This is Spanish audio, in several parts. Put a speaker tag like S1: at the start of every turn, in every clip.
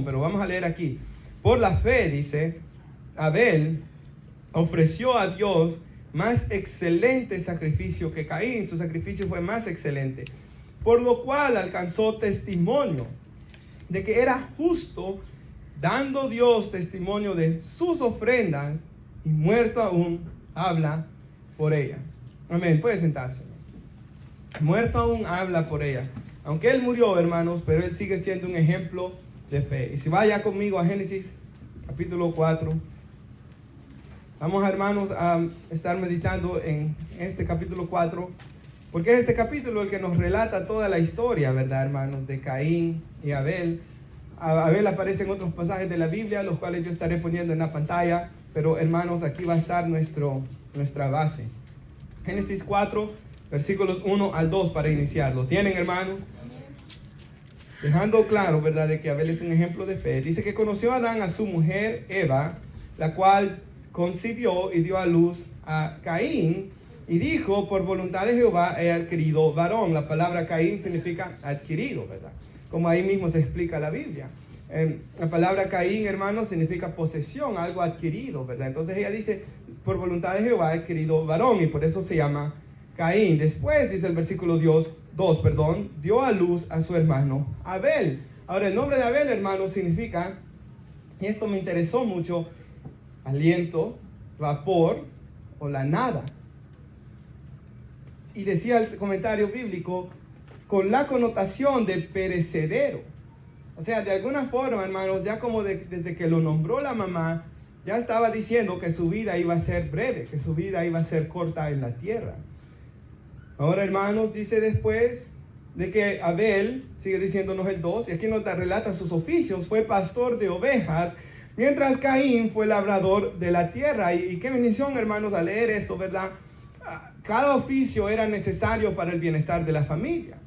S1: Pero vamos a leer aquí. Por la fe, dice, Abel ofreció a Dios más excelente sacrificio que Caín. Su sacrificio fue más excelente, por lo cual alcanzó testimonio de que era justo, dando Dios testimonio de sus ofrendas, y muerto aún habla por ella. Amén. Puede sentarse. Muerto aún habla por ella. Aunque él murió, hermanos, pero él sigue siendo un ejemplo de fe. Y si vaya conmigo a Génesis capítulo 4. Vamos, hermanos, a estar meditando en este capítulo 4, porque es este capítulo el que nos relata toda la historia, ¿verdad, hermanos? De Caín y Abel. Abel aparece en otros pasajes de la Biblia, los cuales yo estaré poniendo en la pantalla, pero, hermanos, aquí va a estar nuestra base. Génesis 4, versículos 1 al 2 para iniciar. ¿Lo tienen, hermanos? Dejando claro, ¿verdad?, de que Abel es un ejemplo de fe. Dice que conoció a Adán a su mujer Eva, la cual concibió y dio a luz a Caín, y dijo: por voluntad de Jehová he adquirido varón. La palabra Caín significa adquirido, ¿verdad? Como ahí mismo se explica la Biblia. La palabra Caín, hermanos, significa posesión, algo adquirido, ¿verdad? Entonces ella dice: por voluntad de Jehová he adquirido varón, y por eso se llama Caín. Después, dice el versículo 2, dio a luz a su hermano Abel. Ahora, el nombre de Abel, hermanos, significa, y esto me interesó mucho, aliento, vapor o la nada. Y decía el comentario bíblico, con la connotación de perecedero. O sea, de alguna forma, hermanos, ya como desde que lo nombró la mamá, ya estaba diciendo que su vida iba a ser breve, que su vida iba a ser corta en la tierra. Ahora, hermanos, dice después de que Abel, sigue diciéndonos el 2, y aquí nos relata sus oficios: fue pastor de ovejas, mientras Caín fue labrador de la tierra. Y qué bendición, hermanos, al leer esto, ¿verdad? Cada oficio era necesario para el bienestar de la familia.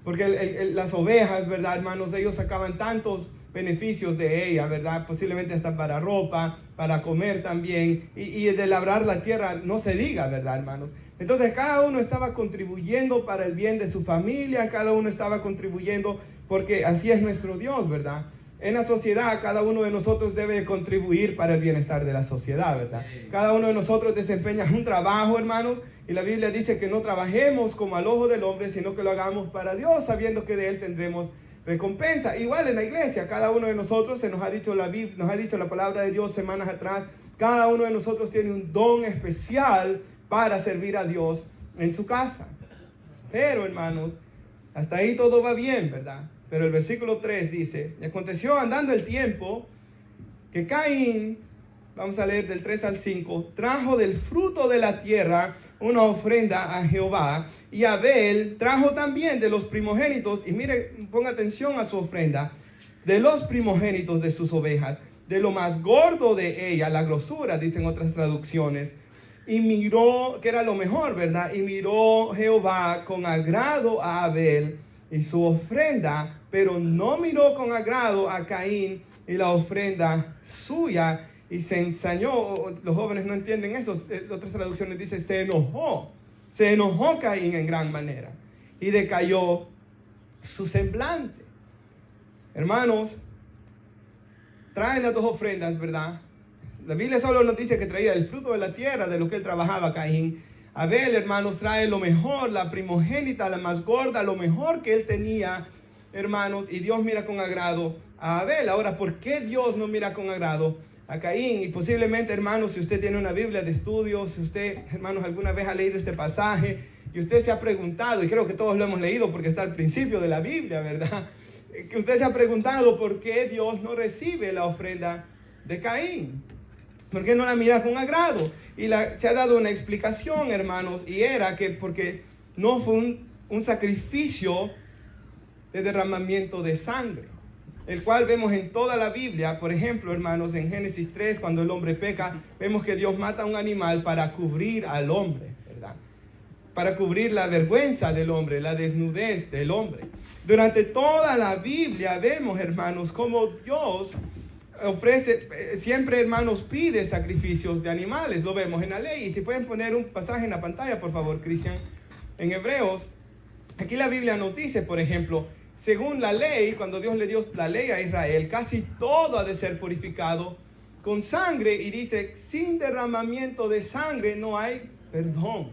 S1: Porque las ovejas, ¿verdad, hermanos? Ellos sacaban tantos beneficios de ella, ¿verdad? Posiblemente hasta para ropa, para comer también. Y de labrar la tierra no se diga, ¿verdad, hermanos? Entonces cada uno estaba contribuyendo para el bien de su familia, cada uno estaba contribuyendo porque así es nuestro Dios, ¿verdad? En la sociedad, cada uno de nosotros debe contribuir para el bienestar de la sociedad, ¿verdad? Cada uno de nosotros desempeña un trabajo, hermanos, y la Biblia dice que no trabajemos como al ojo del hombre, sino que lo hagamos para Dios, sabiendo que de Él tendremos recompensa. Igual en la iglesia, cada uno de nosotros, nos ha dicho la palabra de Dios semanas atrás, cada uno de nosotros tiene un don especial para servir a Dios en su casa. Pero, hermanos, hasta ahí todo va bien, ¿verdad? Pero el versículo 3 dice: y aconteció andando el tiempo que Caín, vamos a leer del 3 al 5, trajo del fruto de la tierra una ofrenda a Jehová, y Abel trajo también de los primogénitos, y mire, ponga atención a su ofrenda, de los primogénitos de sus ovejas, de lo más gordo de ella, la grosura, dicen otras traducciones, y miró, que era lo mejor, ¿verdad? Y miró Jehová con agrado a Abel y su ofrenda, pero no miró con agrado a Caín y la ofrenda suya, y se ensañó. Los jóvenes no entienden eso. Otras traducciones dicen se enojó Caín en gran manera, y decayó su semblante. Hermanos, traen las dos ofrendas, ¿verdad? La Biblia solo nos dice que traía el fruto de la tierra, de lo que él trabajaba, Caín. Abel, hermanos, trae lo mejor, la primogénita, la más gorda, lo mejor que él tenía, hermanos, y Dios mira con agrado a Abel. Ahora, ¿por qué Dios no mira con agrado a Caín? Y posiblemente, hermanos, si usted tiene una Biblia de estudio, si usted, hermanos, alguna vez ha leído este pasaje y usted se ha preguntado, y creo que todos lo hemos leído porque está al principio de la Biblia, ¿verdad? Que usted se ha preguntado por qué Dios no recibe la ofrenda de Caín. ¿Por qué no la mira con agrado? Y se ha dado una explicación, hermanos, y era que porque no fue un sacrificio de derramamiento de sangre, el cual vemos en toda la Biblia. Por ejemplo, hermanos, en Génesis 3, cuando el hombre peca, vemos que Dios mata a un animal para cubrir al hombre, ¿verdad? Para cubrir la vergüenza del hombre, la desnudez del hombre. Durante toda la Biblia vemos, hermanos, cómo Dios ofrece, siempre, hermanos, pide sacrificios de animales. Lo vemos en la ley. Y si pueden poner un pasaje en la pantalla, por favor, Cristian, en Hebreos. Aquí la Biblia nos dice, por ejemplo, según la ley, cuando Dios le dio la ley a Israel, casi todo ha de ser purificado con sangre. Y dice, sin derramamiento de sangre no hay perdón,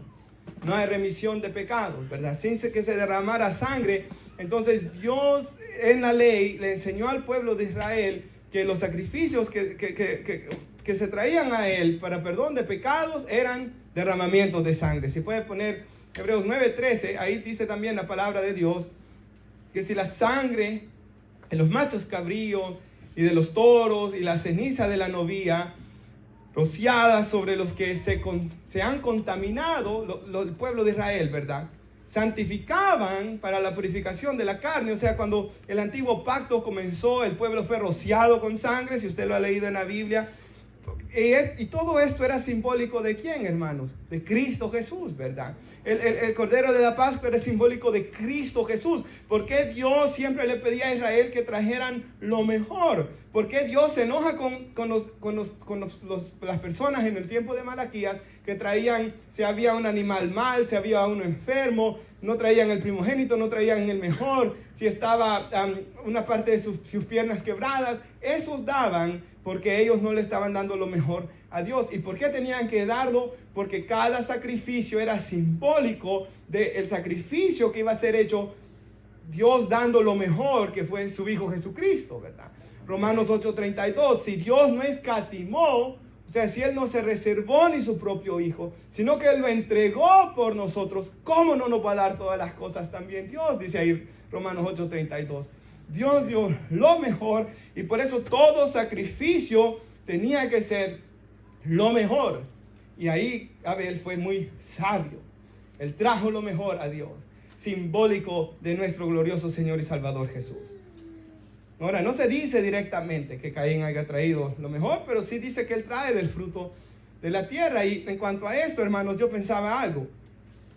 S1: no hay remisión de pecados, ¿verdad? Sin que se derramara sangre. Entonces Dios en la ley le enseñó al pueblo de Israel que los sacrificios que se traían a él para perdón de pecados eran derramamientos de sangre. Si puede poner Hebreos 9:13, ahí dice también la palabra de Dios, que si la sangre de los machos cabríos y de los toros y la ceniza de la novía rociada sobre los que se han contaminado, el pueblo de Israel, ¿verdad?, santificaban para la purificación de la carne. O sea, cuando el antiguo pacto comenzó, el pueblo fue rociado con sangre, si usted lo ha leído en la Biblia. Y todo esto era simbólico ¿de quién, hermanos? De Cristo Jesús, ¿verdad? El Cordero de la Pascua era simbólico de Cristo Jesús. ¿Por qué Dios siempre le pedía a Israel que trajeran lo mejor? ¿Por qué Dios se enoja con las personas en el tiempo de Malaquías que traían, si había un animal mal, si había uno enfermo, no traían el primogénito, no traían el mejor, si estaba una parte de sus piernas quebradas? Esos daban porque ellos no le estaban dando lo mejor a Dios. ¿Y por qué tenían que darlo? Porque cada sacrificio era simbólico del sacrificio que iba a ser hecho, Dios dando lo mejor, que fue su Hijo Jesucristo, ¿verdad? Romanos 8:32, si Dios no escatimó, o sea, si Él no se reservó ni su propio Hijo, sino que Él lo entregó por nosotros, ¿cómo no nos va a dar todas las cosas también Dios? Dice ahí Romanos 8:32. Dios dio lo mejor y por eso todo sacrificio tenía que ser lo mejor. Y ahí Abel fue muy sabio. Él trajo lo mejor a Dios, simbólico de nuestro glorioso Señor y Salvador Jesús. Ahora, no se dice directamente que Caín haya traído lo mejor, pero sí dice que él trae del fruto de la tierra. Y en cuanto a esto, hermanos, yo pensaba algo.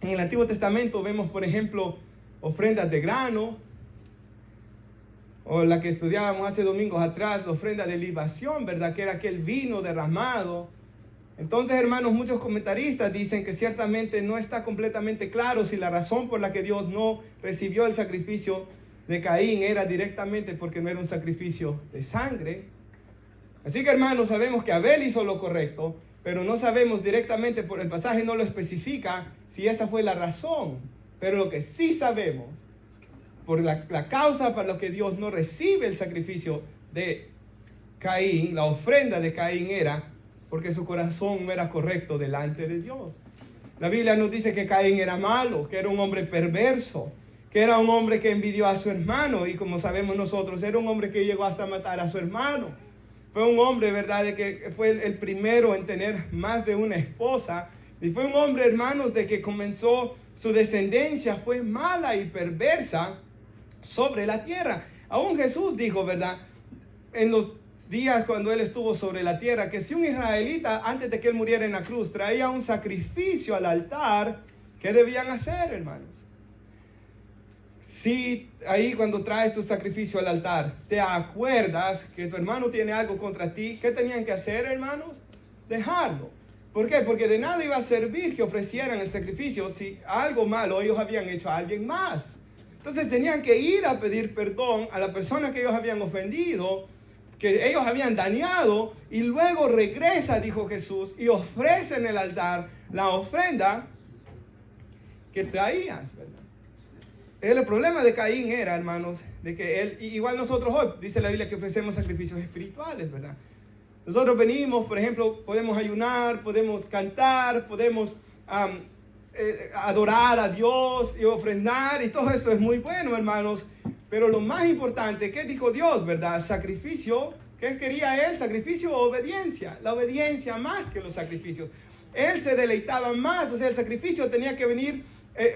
S1: En el Antiguo Testamento vemos, por ejemplo, ofrendas de grano, o la que estudiábamos hace domingos atrás, la ofrenda de libación, ¿verdad?, que era aquel vino derramado. Entonces, hermanos, muchos comentaristas dicen que ciertamente no está completamente claro si la razón por la que Dios no recibió el sacrificio de Caín era directamente porque no era un sacrificio de sangre. Así que, hermanos, sabemos que Abel hizo lo correcto, pero no sabemos directamente, por el pasaje no lo especifica, si esa fue la razón. Pero lo que sí sabemos, por la causa para la que Dios no recibe el sacrificio de Caín, la ofrenda de Caín, era porque su corazón no era correcto delante de Dios. La Biblia nos dice que Caín era malo, que era un hombre perverso, que era un hombre que envidió a su hermano, y como sabemos nosotros, era un hombre que llegó hasta matar a su hermano. Fue un hombre, ¿verdad?, de que fue el primero en tener más de una esposa, y fue un hombre, hermanos, de que comenzó, su descendencia fue mala y perversa sobre la tierra. Aún Jesús dijo, ¿verdad?, en los días cuando Él estuvo sobre la tierra, que si un israelita, antes de que Él muriera en la cruz, traía un sacrificio al altar, ¿qué debían hacer, hermanos? Si ahí cuando traes tu sacrificio al altar, te acuerdas que tu hermano tiene algo contra ti, ¿qué tenían que hacer, hermanos? Dejarlo. ¿Por qué? Porque de nada iba a servir que ofrecieran el sacrificio si algo malo ellos habían hecho a alguien más. Entonces tenían que ir a pedir perdón a la persona que ellos habían ofendido, que ellos habían dañado, y luego regresa, dijo Jesús, y ofrece en el altar la ofrenda que traías, ¿verdad? El problema de Caín era, hermanos, de que él, igual nosotros hoy, dice la Biblia que ofrecemos sacrificios espirituales, ¿verdad? Nosotros venimos, por ejemplo, podemos ayunar, podemos cantar, podemos adorar a Dios y ofrendar, y todo esto es muy bueno, hermanos, pero lo más importante, ¿qué dijo Dios, verdad? Sacrificio. ¿Qué quería Él? Sacrificio o obediencia. La obediencia más que los sacrificios. Él se deleitaba más, o sea, el sacrificio tenía que venir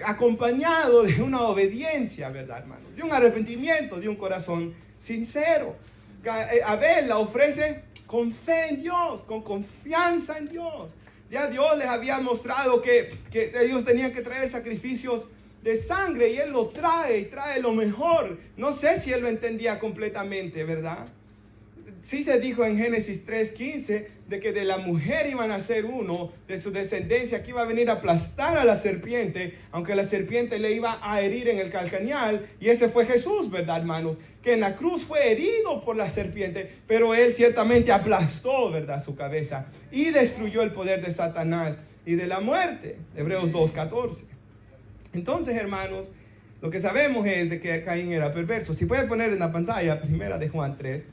S1: acompañado de una obediencia, ¿verdad, hermanos? De un arrepentimiento, de un corazón sincero. Abel la ofrece con fe en Dios, con confianza en Dios. Ya Dios les había mostrado que ellos tenían que traer sacrificios de sangre, y Él lo trae, y trae lo mejor. No sé si Él lo entendía completamente, ¿verdad? sí se dijo en Génesis 3:15 de que de la mujer iba a nacer uno, de su descendencia, que iba a venir a aplastar a la serpiente, aunque la serpiente le iba a herir en el calcañal, y ese fue Jesús, ¿verdad, hermanos? Que en la cruz fue herido por la serpiente, pero él ciertamente aplastó, ¿verdad?, su cabeza y destruyó el poder de Satanás y de la muerte. Hebreos 2:14. Entonces, hermanos, lo que sabemos es de que Caín era perverso. Si puede poner en la pantalla, primera de Juan 3.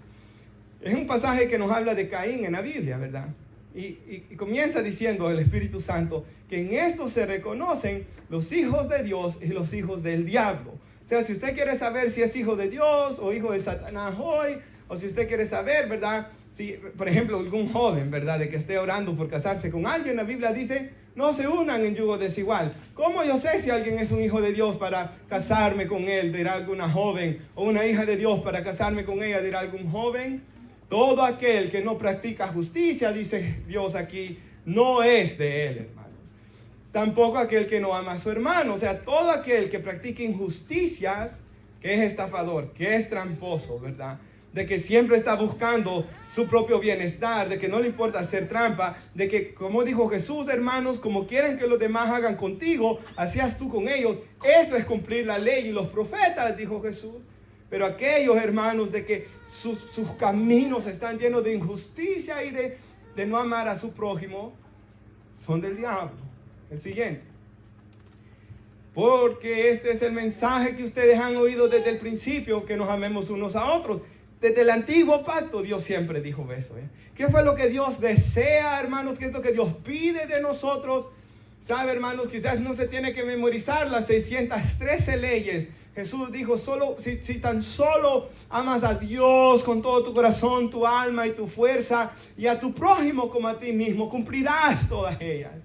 S1: Es un pasaje que nos habla de Caín en la Biblia, ¿verdad? Y comienza diciendo el Espíritu Santo que en esto se reconocen los hijos de Dios y los hijos del diablo. O sea, si usted quiere saber si es hijo de Dios o hijo de Satanás hoy, o si usted quiere saber, ¿verdad? Si, por ejemplo, algún joven, ¿verdad?, de que esté orando por casarse con alguien, la Biblia dice, no se unan en yugo desigual. ¿Cómo yo sé si alguien es un hijo de Dios para casarme con él? Dirá alguna joven. O una hija de Dios para casarme con ella, dirá algún joven. Todo aquel que no practica justicia, dice Dios aquí, no es de él, hermanos. Tampoco aquel que no ama a su hermano. O sea, todo aquel que practica injusticias, que es estafador, que es tramposo, ¿verdad?, de que siempre está buscando su propio bienestar, de que no le importa hacer trampa, de que, como dijo Jesús, hermanos, como quieren que los demás hagan contigo, así haz tú con ellos. Eso es cumplir la ley y los profetas, dijo Jesús. Pero aquellos, hermanos, de que sus caminos están llenos de injusticia y de no amar a su prójimo, son del diablo. El siguiente. Porque este es el mensaje que ustedes han oído desde el principio, que nos amemos unos a otros. Desde el antiguo pacto Dios siempre dijo eso. ¿Qué fue lo que Dios desea, hermanos? ¿Qué es lo que Dios pide de nosotros? ¿Sabe, hermanos? Quizás no se tiene que memorizar las 613 leyes. Jesús dijo, si tan solo amas a Dios con todo tu corazón, tu alma y tu fuerza, y a tu prójimo como a ti mismo, cumplirás todas ellas.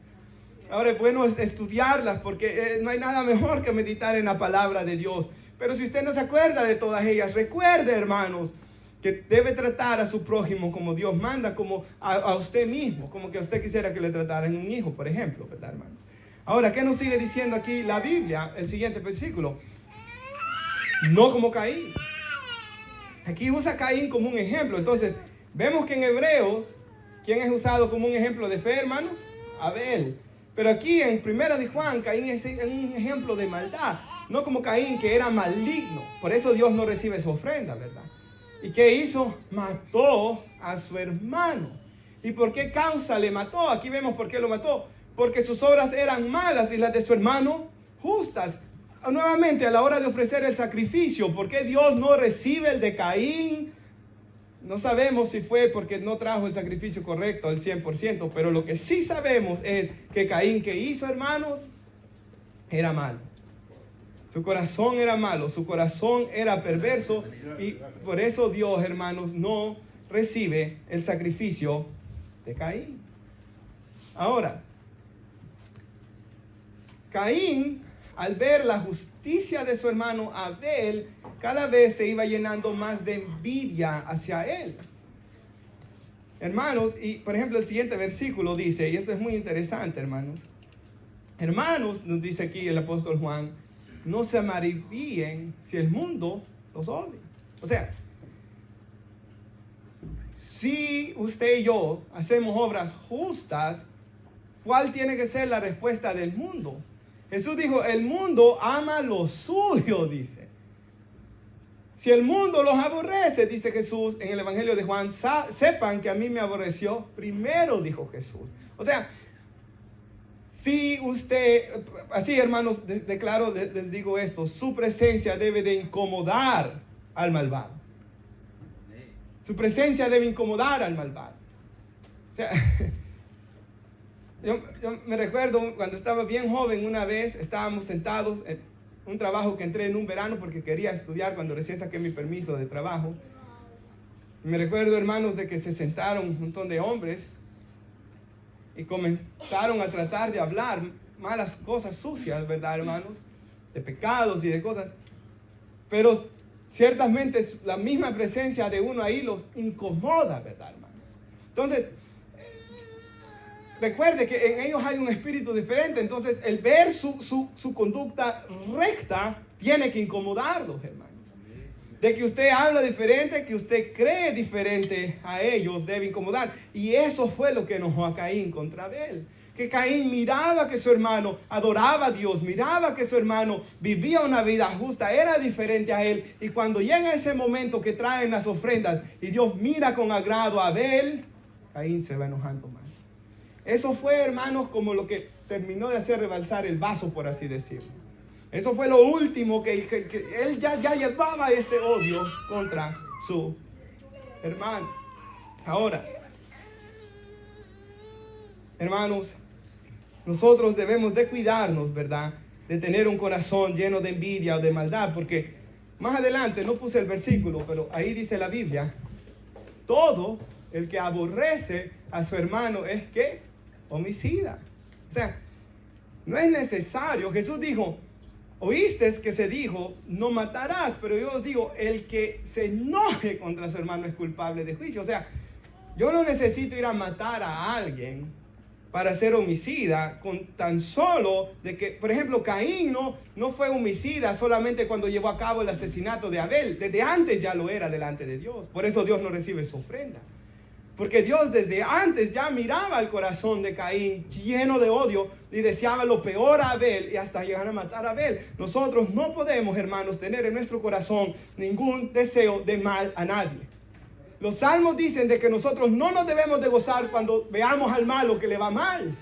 S1: Ahora es bueno estudiarlas, porque no hay nada mejor que meditar en la palabra de Dios. Pero si usted no se acuerda de todas ellas, recuerde, hermanos, que debe tratar a su prójimo como Dios manda, como a usted mismo, como que usted quisiera que le trataran un hijo, por ejemplo, ¿verdad, hermanos? Ahora, ¿qué nos sigue diciendo aquí la Biblia? El siguiente versículo. No como Caín. Aquí usa Caín como un ejemplo. Entonces, vemos que en Hebreos, ¿quién es usado como un ejemplo de fe, hermanos? Abel. Pero aquí en Primera de Juan, Caín es un ejemplo de maldad. No como Caín, que era maligno. Por eso Dios no recibe su ofrenda, ¿verdad? ¿Y qué hizo? Mató a su hermano. ¿Y por qué causa le mató? Aquí vemos por qué lo mató. Porque sus obras eran malas y las de su hermano justas. Nuevamente, a la hora de ofrecer el sacrificio, ¿por qué Dios no recibe el de Caín? No sabemos si fue porque no trajo el sacrificio correcto al 100%, pero lo que sí sabemos es que Caín, ¿qué hizo, hermanos? Era malo. Su corazón era malo, su corazón era perverso, y por eso Dios, hermanos, no recibe el sacrificio de Caín. Ahora, Caín, al ver la justicia de su hermano Abel, cada vez se iba llenando más de envidia hacia él. Hermanos, y por ejemplo el siguiente versículo dice, y esto es muy interesante, hermanos. Hermanos, nos dice aquí el apóstol Juan, no se maravillen si el mundo los odia. O sea, si usted y yo hacemos obras justas, ¿cuál tiene que ser la respuesta del mundo? Jesús dijo, el mundo ama lo suyo, dice. Si el mundo los aborrece, dice Jesús en el Evangelio de Juan, sepan que a mí me aborreció primero, dijo Jesús. O sea, si usted, así hermanos, declaro, les digo esto, su presencia debe de incomodar al malvado. Su presencia debe incomodar al malvado. O sea, yo me recuerdo cuando estaba bien joven, una vez estábamos sentados en un trabajo que entré en un verano porque quería estudiar cuando recién saqué mi permiso de trabajo. Y me recuerdo, hermanos, de que se sentaron un montón de hombres y comenzaron a tratar de hablar malas cosas sucias, ¿verdad, hermanos? De pecados y de cosas. Pero ciertamente la misma presencia de uno ahí los incomoda, ¿verdad, hermanos? Entonces, recuerde que en ellos hay un espíritu diferente. Entonces, el ver su conducta recta tiene que incomodarlos, hermanos. de que usted habla diferente, que usted cree diferente a ellos, debe incomodar. Y eso fue lo que enojó a Caín contra Abel. Que Caín miraba que su hermano adoraba a Dios, miraba que su hermano vivía una vida justa, era diferente a él. Y cuando llega ese momento que traen las ofrendas y Dios mira con agrado a Abel, Caín se va enojando más. Eso fue, hermanos, como lo que terminó de hacer rebalsar el vaso, por así decirlo. Eso fue lo último que él ya llevaba este odio contra su hermano. Ahora, hermanos, nosotros debemos de cuidarnos, ¿verdad? De tener un corazón lleno de envidia o de maldad, porque más adelante, no puse el versículo, pero ahí dice la Biblia, todo el que aborrece a su hermano es ¿qué? Homicida. O sea, no es necesario. Jesús dijo, oíste que se dijo, no matarás, pero yo os digo, el que se enoje contra su hermano es culpable de juicio. O sea, yo no necesito ir a matar a alguien para ser homicida, con tan solo de que, por ejemplo, Caín no fue homicida solamente cuando llevó a cabo el asesinato de Abel. Desde antes ya lo era delante de Dios. Por eso Dios no recibe su ofrenda. Porque Dios desde antes ya miraba el corazón de Caín lleno de odio y deseaba lo peor a Abel y hasta llegar a matar a Abel. Nosotros no podemos, hermanos, tener en nuestro corazón ningún deseo de mal a nadie. Los salmos dicen de que nosotros no nos debemos de gozar cuando veamos al malo que le va mal.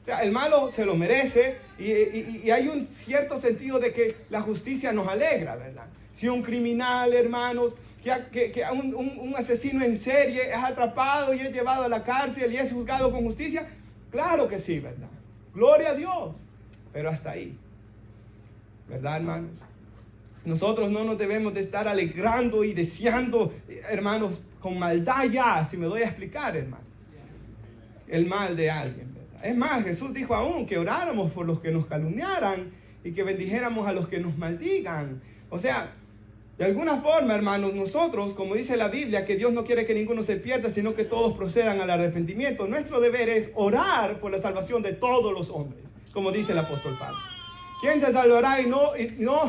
S1: O sea, el malo se lo merece y hay un cierto sentido de que la justicia nos alegra, ¿verdad? Si un criminal, hermanos, que un asesino en serie es atrapado y es llevado a la cárcel y es juzgado con justicia, claro que sí, ¿verdad? Gloria a Dios. Pero hasta ahí, ¿verdad, hermanos? Nosotros no nos debemos de estar alegrando y deseando, hermanos, con maldad ya, si me doy a explicar, hermanos, el mal de alguien, ¿verdad? Es más, Jesús dijo aún que oráramos por los que nos calumniaran y que bendijéramos a los que nos maldigan. O sea, de alguna forma, hermanos, nosotros, como dice la Biblia, que Dios no quiere que ninguno se pierda, sino que todos procedan al arrepentimiento. Nuestro deber es orar por la salvación de todos los hombres, como dice el apóstol Pablo. ¿Quién se salvará?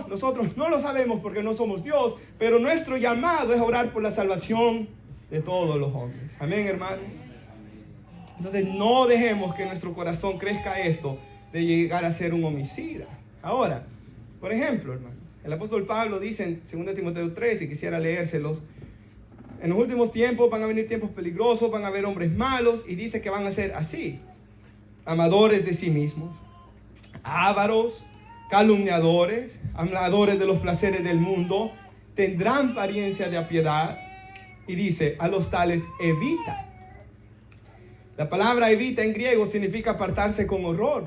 S1: Nosotros no lo sabemos porque no somos Dios, pero nuestro llamado es orar por la salvación de todos los hombres. Amén, hermanos. Entonces, no dejemos que nuestro corazón crezca esto de llegar a ser un homicida. Ahora, por ejemplo, hermanos, el apóstol Pablo dice en 2 Timoteo 3, y quisiera leérselos, en los últimos tiempos van a venir tiempos peligrosos, van a haber hombres malos, y dice que van a ser así: amadores de sí mismos, ávaros, calumniadores, amadores de los placeres del mundo, tendrán apariencia de piedad, y dice, a los tales evita. La palabra evita en griego significa apartarse con horror.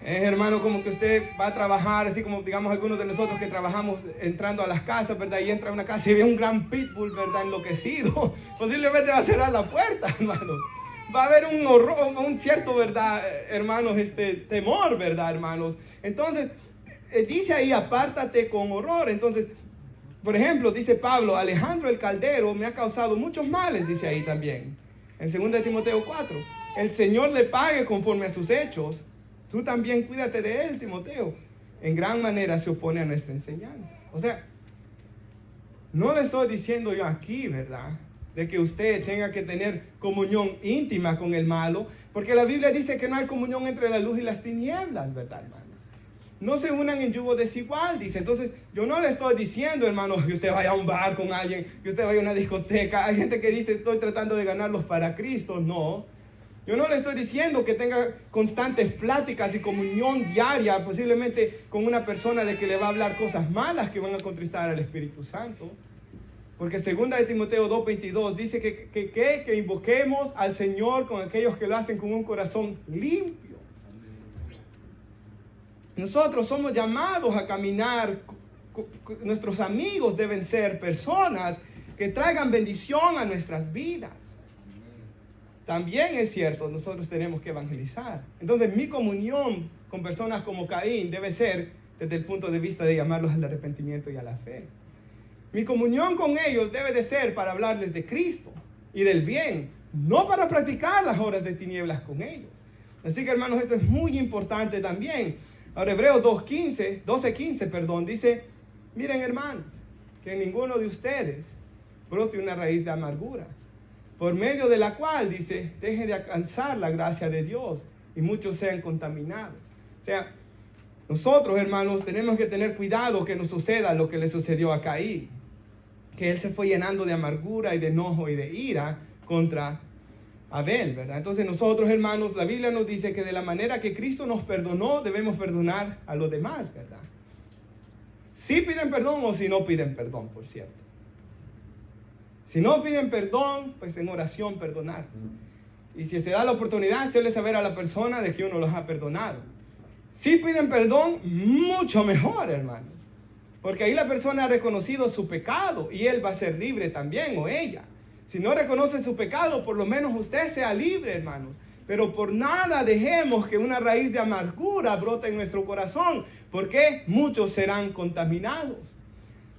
S1: Es, hermano, como que usted va a trabajar, así como digamos algunos de nosotros que trabajamos entrando a las casas, ¿verdad? Y entra a una casa y ve un gran pitbull, ¿verdad? Enloquecido. Posiblemente va a cerrar la puerta, hermanos. Va a haber un horror, un cierto, ¿verdad, hermanos? Temor, ¿verdad, hermanos? Entonces, dice ahí, apártate con horror. Entonces, por ejemplo, dice Pablo, Alejandro el Caldero me ha causado muchos males, dice ahí también. En 2 Timoteo 4, el Señor le pague conforme a sus hechos. Tú también cuídate de él, Timoteo. En gran manera se opone a nuestra enseñanza. O sea, no le estoy diciendo yo aquí, ¿verdad?, de que usted tenga que tener comunión íntima con el malo, porque la Biblia dice que no hay comunión entre la luz y las tinieblas, ¿verdad, hermanos? No se unan en yugo desigual, dice. Entonces, yo no le estoy diciendo, hermanos, que usted vaya a un bar con alguien, que usted vaya a una discoteca. Hay gente que dice, estoy tratando de ganarlos para Cristo. No. Yo no le estoy diciendo que tenga constantes pláticas y comunión diaria, posiblemente con una persona de que le va a hablar cosas malas que van a contristar al Espíritu Santo. Porque 2 Timoteo 2:22 dice que invoquemos al Señor con aquellos que lo hacen con un corazón limpio. Nosotros somos llamados a caminar. Nuestros amigos deben ser personas que traigan bendición a nuestras vidas. También es cierto, nosotros tenemos que evangelizar. Entonces, mi comunión con personas como Caín debe ser desde el punto de vista de llamarlos al arrepentimiento y a la fe. Mi comunión con ellos debe de ser para hablarles de Cristo y del bien, no para practicar las obras de tinieblas con ellos. Así que, hermanos, esto es muy importante también. Ahora, Hebreos 12:15, dice, Miren, hermanos, que ninguno de ustedes brote una raíz de amargura, por medio de la cual, dice, deje de alcanzar la gracia de Dios y muchos sean contaminados. O sea, nosotros, hermanos, tenemos que tener cuidado que no suceda lo que le sucedió a Caín, que él se fue llenando de amargura y de enojo y de ira contra Abel, ¿verdad? Entonces nosotros, hermanos, la Biblia nos dice que de la manera que Cristo nos perdonó, debemos perdonar a los demás, ¿verdad? Si piden perdón o si no piden perdón, por cierto. Si no piden perdón, pues en oración perdonar. Y si se da la oportunidad, hacerle saber a la persona de que uno los ha perdonado. Si piden perdón, mucho mejor, hermanos. Porque ahí la persona ha reconocido su pecado y él va a ser libre también, o ella. Si no reconoce su pecado, por lo menos usted sea libre, hermanos. Pero por nada dejemos que una raíz de amargura brote en nuestro corazón, porque muchos serán contaminados.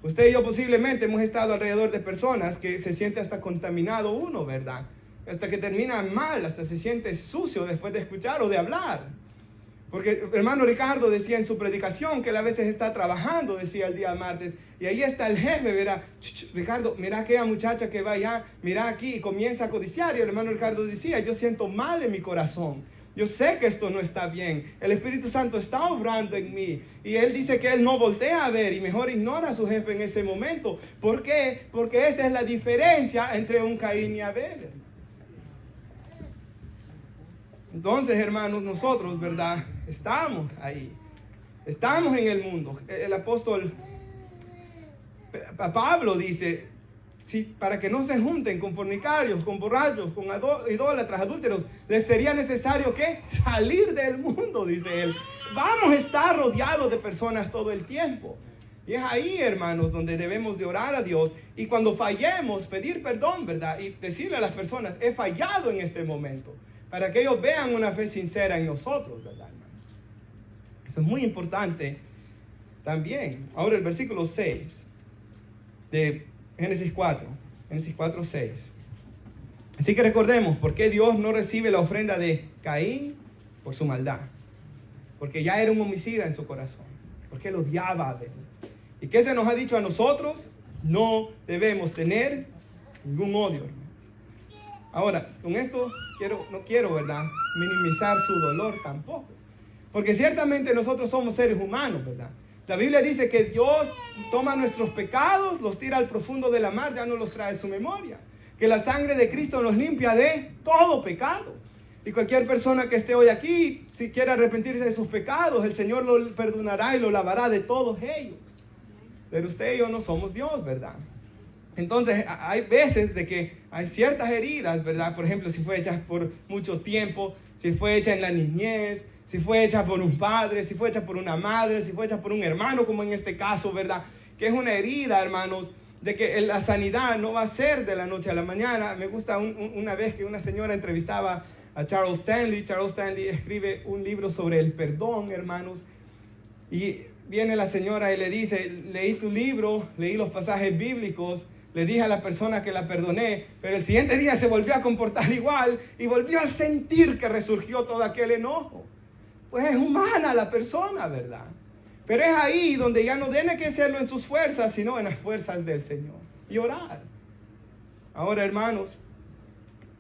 S1: Usted y yo posiblemente hemos estado alrededor de personas que se siente hasta contaminado uno, ¿verdad? Hasta que termina mal, hasta se siente sucio después de escuchar o de hablar. Porque hermano Ricardo decía en su predicación que él a veces está trabajando, decía el día martes, y ahí está el jefe, verá, Ricardo, mira aquella muchacha que va allá, mira aquí, y comienza a codiciar, y el hermano Ricardo decía, yo siento mal en mi corazón, yo sé que esto no está bien, el Espíritu Santo está obrando en mí, y él dice que él no voltea a ver, y mejor ignora a su jefe en ese momento. ¿Por qué? Porque esa es la diferencia entre un Caín y Abel. Entonces, hermanos, nosotros, ¿verdad? Estamos ahí. Estamos en el mundo. El apóstol Pablo dice, para que no se junten con fornicarios, con borrachos, con idólatras, adúlteros, les sería necesario ¿qué? Salir del mundo, dice él. Vamos a estar rodeados de personas todo el tiempo. Y es ahí, hermanos, donde debemos de orar a Dios. Y cuando fallemos, pedir perdón, ¿verdad? Y decirle a las personas, he fallado en este momento. Para que ellos vean una fe sincera en nosotros, ¿verdad, hermanos? Eso es muy importante también. Ahora el versículo 6 de Génesis 4, 6. Así que recordemos por qué Dios no recibe la ofrenda de Caín por su maldad. Porque ya era un homicida en su corazón. Porque él odiaba a Abel. ¿Y qué se nos ha dicho a nosotros? No debemos tener ningún odio, hermanos. Ahora, con esto no quiero, ¿verdad?, minimizar su dolor tampoco. Porque ciertamente nosotros somos seres humanos, ¿verdad? La Biblia dice que Dios toma nuestros pecados, los tira al profundo de la mar, ya no los trae a su memoria. Que la sangre de Cristo nos limpia de todo pecado. Y cualquier persona que esté hoy aquí, si quiere arrepentirse de sus pecados, el Señor lo perdonará y lo lavará de todos ellos. Pero usted y yo no somos Dios, ¿verdad? Entonces hay veces de que hay ciertas heridas, ¿verdad? Por ejemplo, si fue hecha por mucho tiempo, si fue hecha en la niñez, si fue hecha por un padre, si fue hecha por una madre, si fue hecha por un hermano, como en este caso, ¿verdad? Que es una herida, hermanos, de que la sanidad no va a ser de la noche a la mañana. Me gusta una vez que una señora entrevistaba a Charles Stanley. Charles Stanley escribe un libro sobre el perdón, hermanos, y viene la señora y le dice, leí tu libro, leí los pasajes bíblicos, le dije a la persona que la perdoné, pero el siguiente día se volvió a comportar igual y volvió a sentir que resurgió todo aquel enojo. Pues es humana la persona, ¿verdad? Pero es ahí donde ya no tiene que hacerlo en sus fuerzas, sino en las fuerzas del Señor. Y orar. Ahora, hermanos,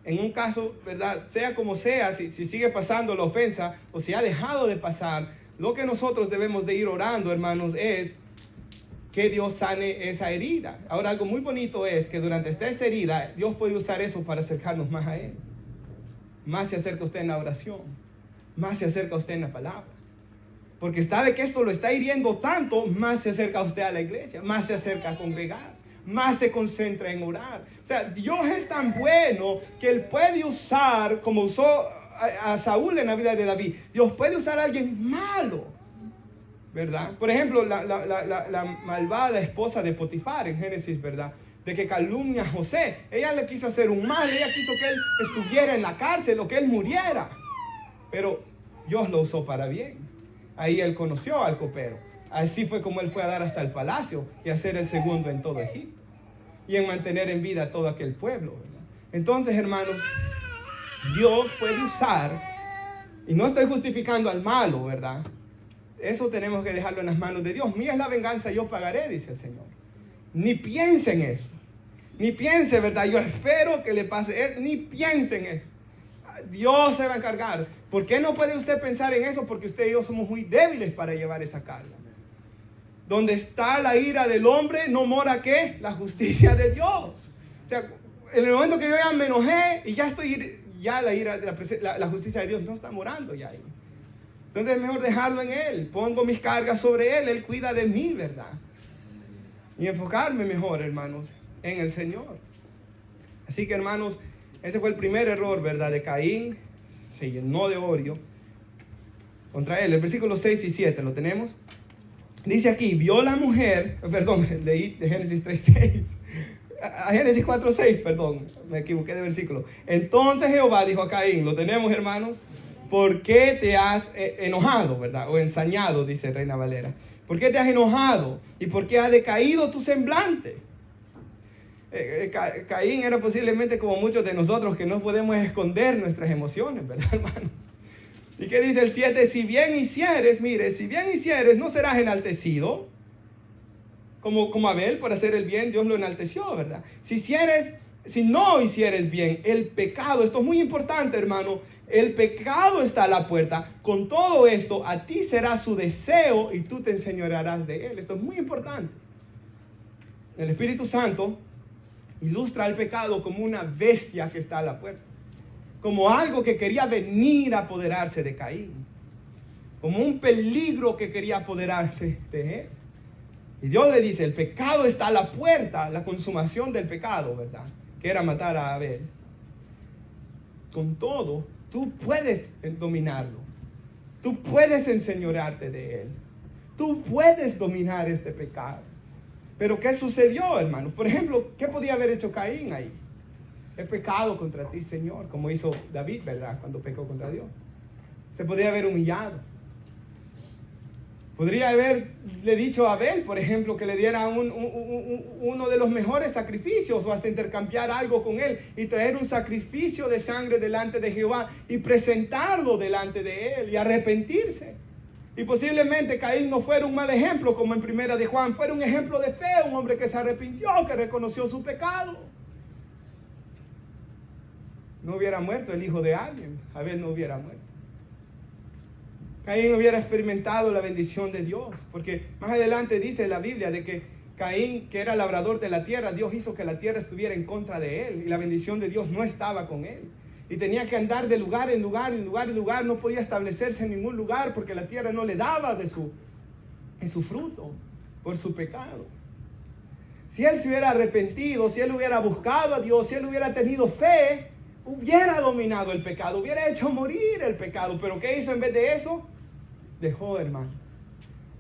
S1: en un caso, ¿verdad?, sea como sea, si sigue pasando la ofensa o si ha dejado de pasar, lo que nosotros debemos de ir orando, hermanos, es que Dios sane esa herida. Ahora, algo muy bonito es que durante esta herida, Dios puede usar eso para acercarnos más a Él. Más se acerca usted en la oración, más se acerca usted en la palabra. Porque sabe que esto lo está hiriendo tanto, más se acerca usted a la iglesia, más se acerca a congregar, más se concentra en orar. O sea, Dios es tan bueno que Él puede usar, como usó a Saúl en la vida de David, Dios puede usar a alguien malo, ¿verdad? Por ejemplo, la malvada esposa de Potifar en Génesis, ¿verdad?, de que calumnia a José. Ella le quiso hacer un mal, ella quiso que él estuviera en la cárcel o que él muriera. Pero Dios lo usó para bien. Ahí él conoció al copero. Así fue como él fue a dar hasta el palacio y a ser el segundo en todo Egipto. Y en mantener en vida a todo aquel pueblo, ¿verdad? Entonces, hermanos, Dios puede usar, y no estoy justificando al malo, ¿verdad?, eso tenemos que dejarlo en las manos de Dios. Mía es la venganza, yo pagaré, dice el Señor. Ni piense en eso. Ni piense, ¿verdad? Yo espero que le pase. Ni piense en eso. Dios se va a encargar. ¿Por qué no puede usted pensar en eso? Porque usted y yo somos muy débiles para llevar esa carga. Donde está la ira del hombre, no mora ¿qué? La justicia de Dios. O sea, en el momento que yo ya me enojé y ya estoy, ya la ira, la justicia de Dios no está morando ya ahí. Entonces es mejor dejarlo en Él. Pongo mis cargas sobre Él. Él cuida de mí, ¿verdad? Y enfocarme mejor, hermanos, en el Señor. Así que, hermanos, ese fue el primer error, ¿verdad? De Caín. Se llenó de odio contra él. El versículo 6 y 7, ¿lo tenemos? Dice aquí, vio la mujer, perdón, de Génesis 3:6. A Génesis 4:6, perdón, me equivoqué de versículo. Entonces Jehová dijo a Caín, ¿lo tenemos, hermanos? ¿Por qué te has enojado, verdad? O ensañado, dice Reina Valera. ¿Por qué te has enojado? ¿Y por qué ha decaído tu semblante? Caín era posiblemente como muchos de nosotros que no podemos esconder nuestras emociones, ¿verdad, hermanos? ¿Y qué dice el 7? Si bien hicieres, mire, si bien hicieres, no serás enaltecido. Como Abel, por hacer el bien, Dios lo enalteció, ¿verdad? Si no hicieres bien, el pecado, esto es muy importante, hermano, el pecado está a la puerta. Con todo esto, a ti será su deseo y tú te enseñorearás de él. Esto es muy importante. El Espíritu Santo ilustra el pecado como una bestia que está a la puerta. Como algo que quería venir a apoderarse de Caín. Como un peligro que quería apoderarse de él. Y Dios le dice, el pecado está a la puerta, la consumación del pecado, ¿verdad? Que era matar a Abel. Con todo, tú puedes dominarlo. Tú puedes enseñorearte de él. Tú puedes dominar este pecado. Pero ¿qué sucedió, hermanos? Por ejemplo, ¿qué podía haber hecho Caín ahí? He pecado contra ti, Señor, como hizo David, ¿verdad? Cuando pecó contra Dios. Se podía haber humillado. Podría haberle dicho a Abel, por ejemplo, que le diera uno de los mejores sacrificios o hasta intercambiar algo con él y traer un sacrificio de sangre delante de Jehová y presentarlo delante de él y arrepentirse. Y posiblemente Caín no fuera un mal ejemplo como en Primera de Juan, fuera un ejemplo de fe, un hombre que se arrepintió, que reconoció su pecado. No hubiera muerto el hijo de alguien, Abel no hubiera muerto. Caín hubiera experimentado la bendición de Dios, porque más adelante dice la Biblia de que Caín, que era labrador de la tierra, Dios hizo que la tierra estuviera en contra de él y la bendición de Dios no estaba con él. Y tenía que andar de lugar en lugar, en lugar en lugar, no podía establecerse en ningún lugar porque la tierra no le daba de su fruto por su pecado. Si él se hubiera arrepentido, si él hubiera buscado a Dios, si él hubiera tenido fe, hubiera dominado el pecado, hubiera hecho morir el pecado. Pero ¿qué hizo en vez de eso? Dejó, hermano,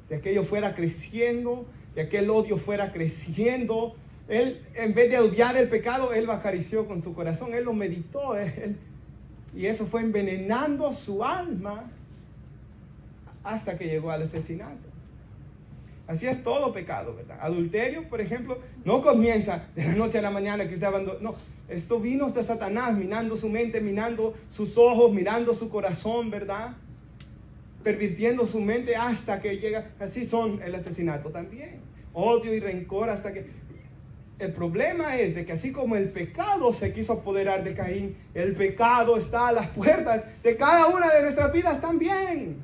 S1: que aquello fuera creciendo, que aquel odio fuera creciendo. Él, en vez de odiar el pecado, él lo acarició con su corazón, él lo meditó, y eso fue envenenando su alma hasta que llegó al asesinato. Así es todo pecado, ¿verdad? Adulterio, por ejemplo, no comienza de la noche a la mañana que usted abandonó. No, esto vino de Satanás, minando su mente, minando sus ojos, mirando su corazón, ¿verdad? Pervirtiendo su mente hasta que llega. Así son el asesinato también. Odio y rencor hasta que... El problema es de que así como el pecado se quiso apoderar de Caín, el pecado está a las puertas de cada una de nuestras vidas también.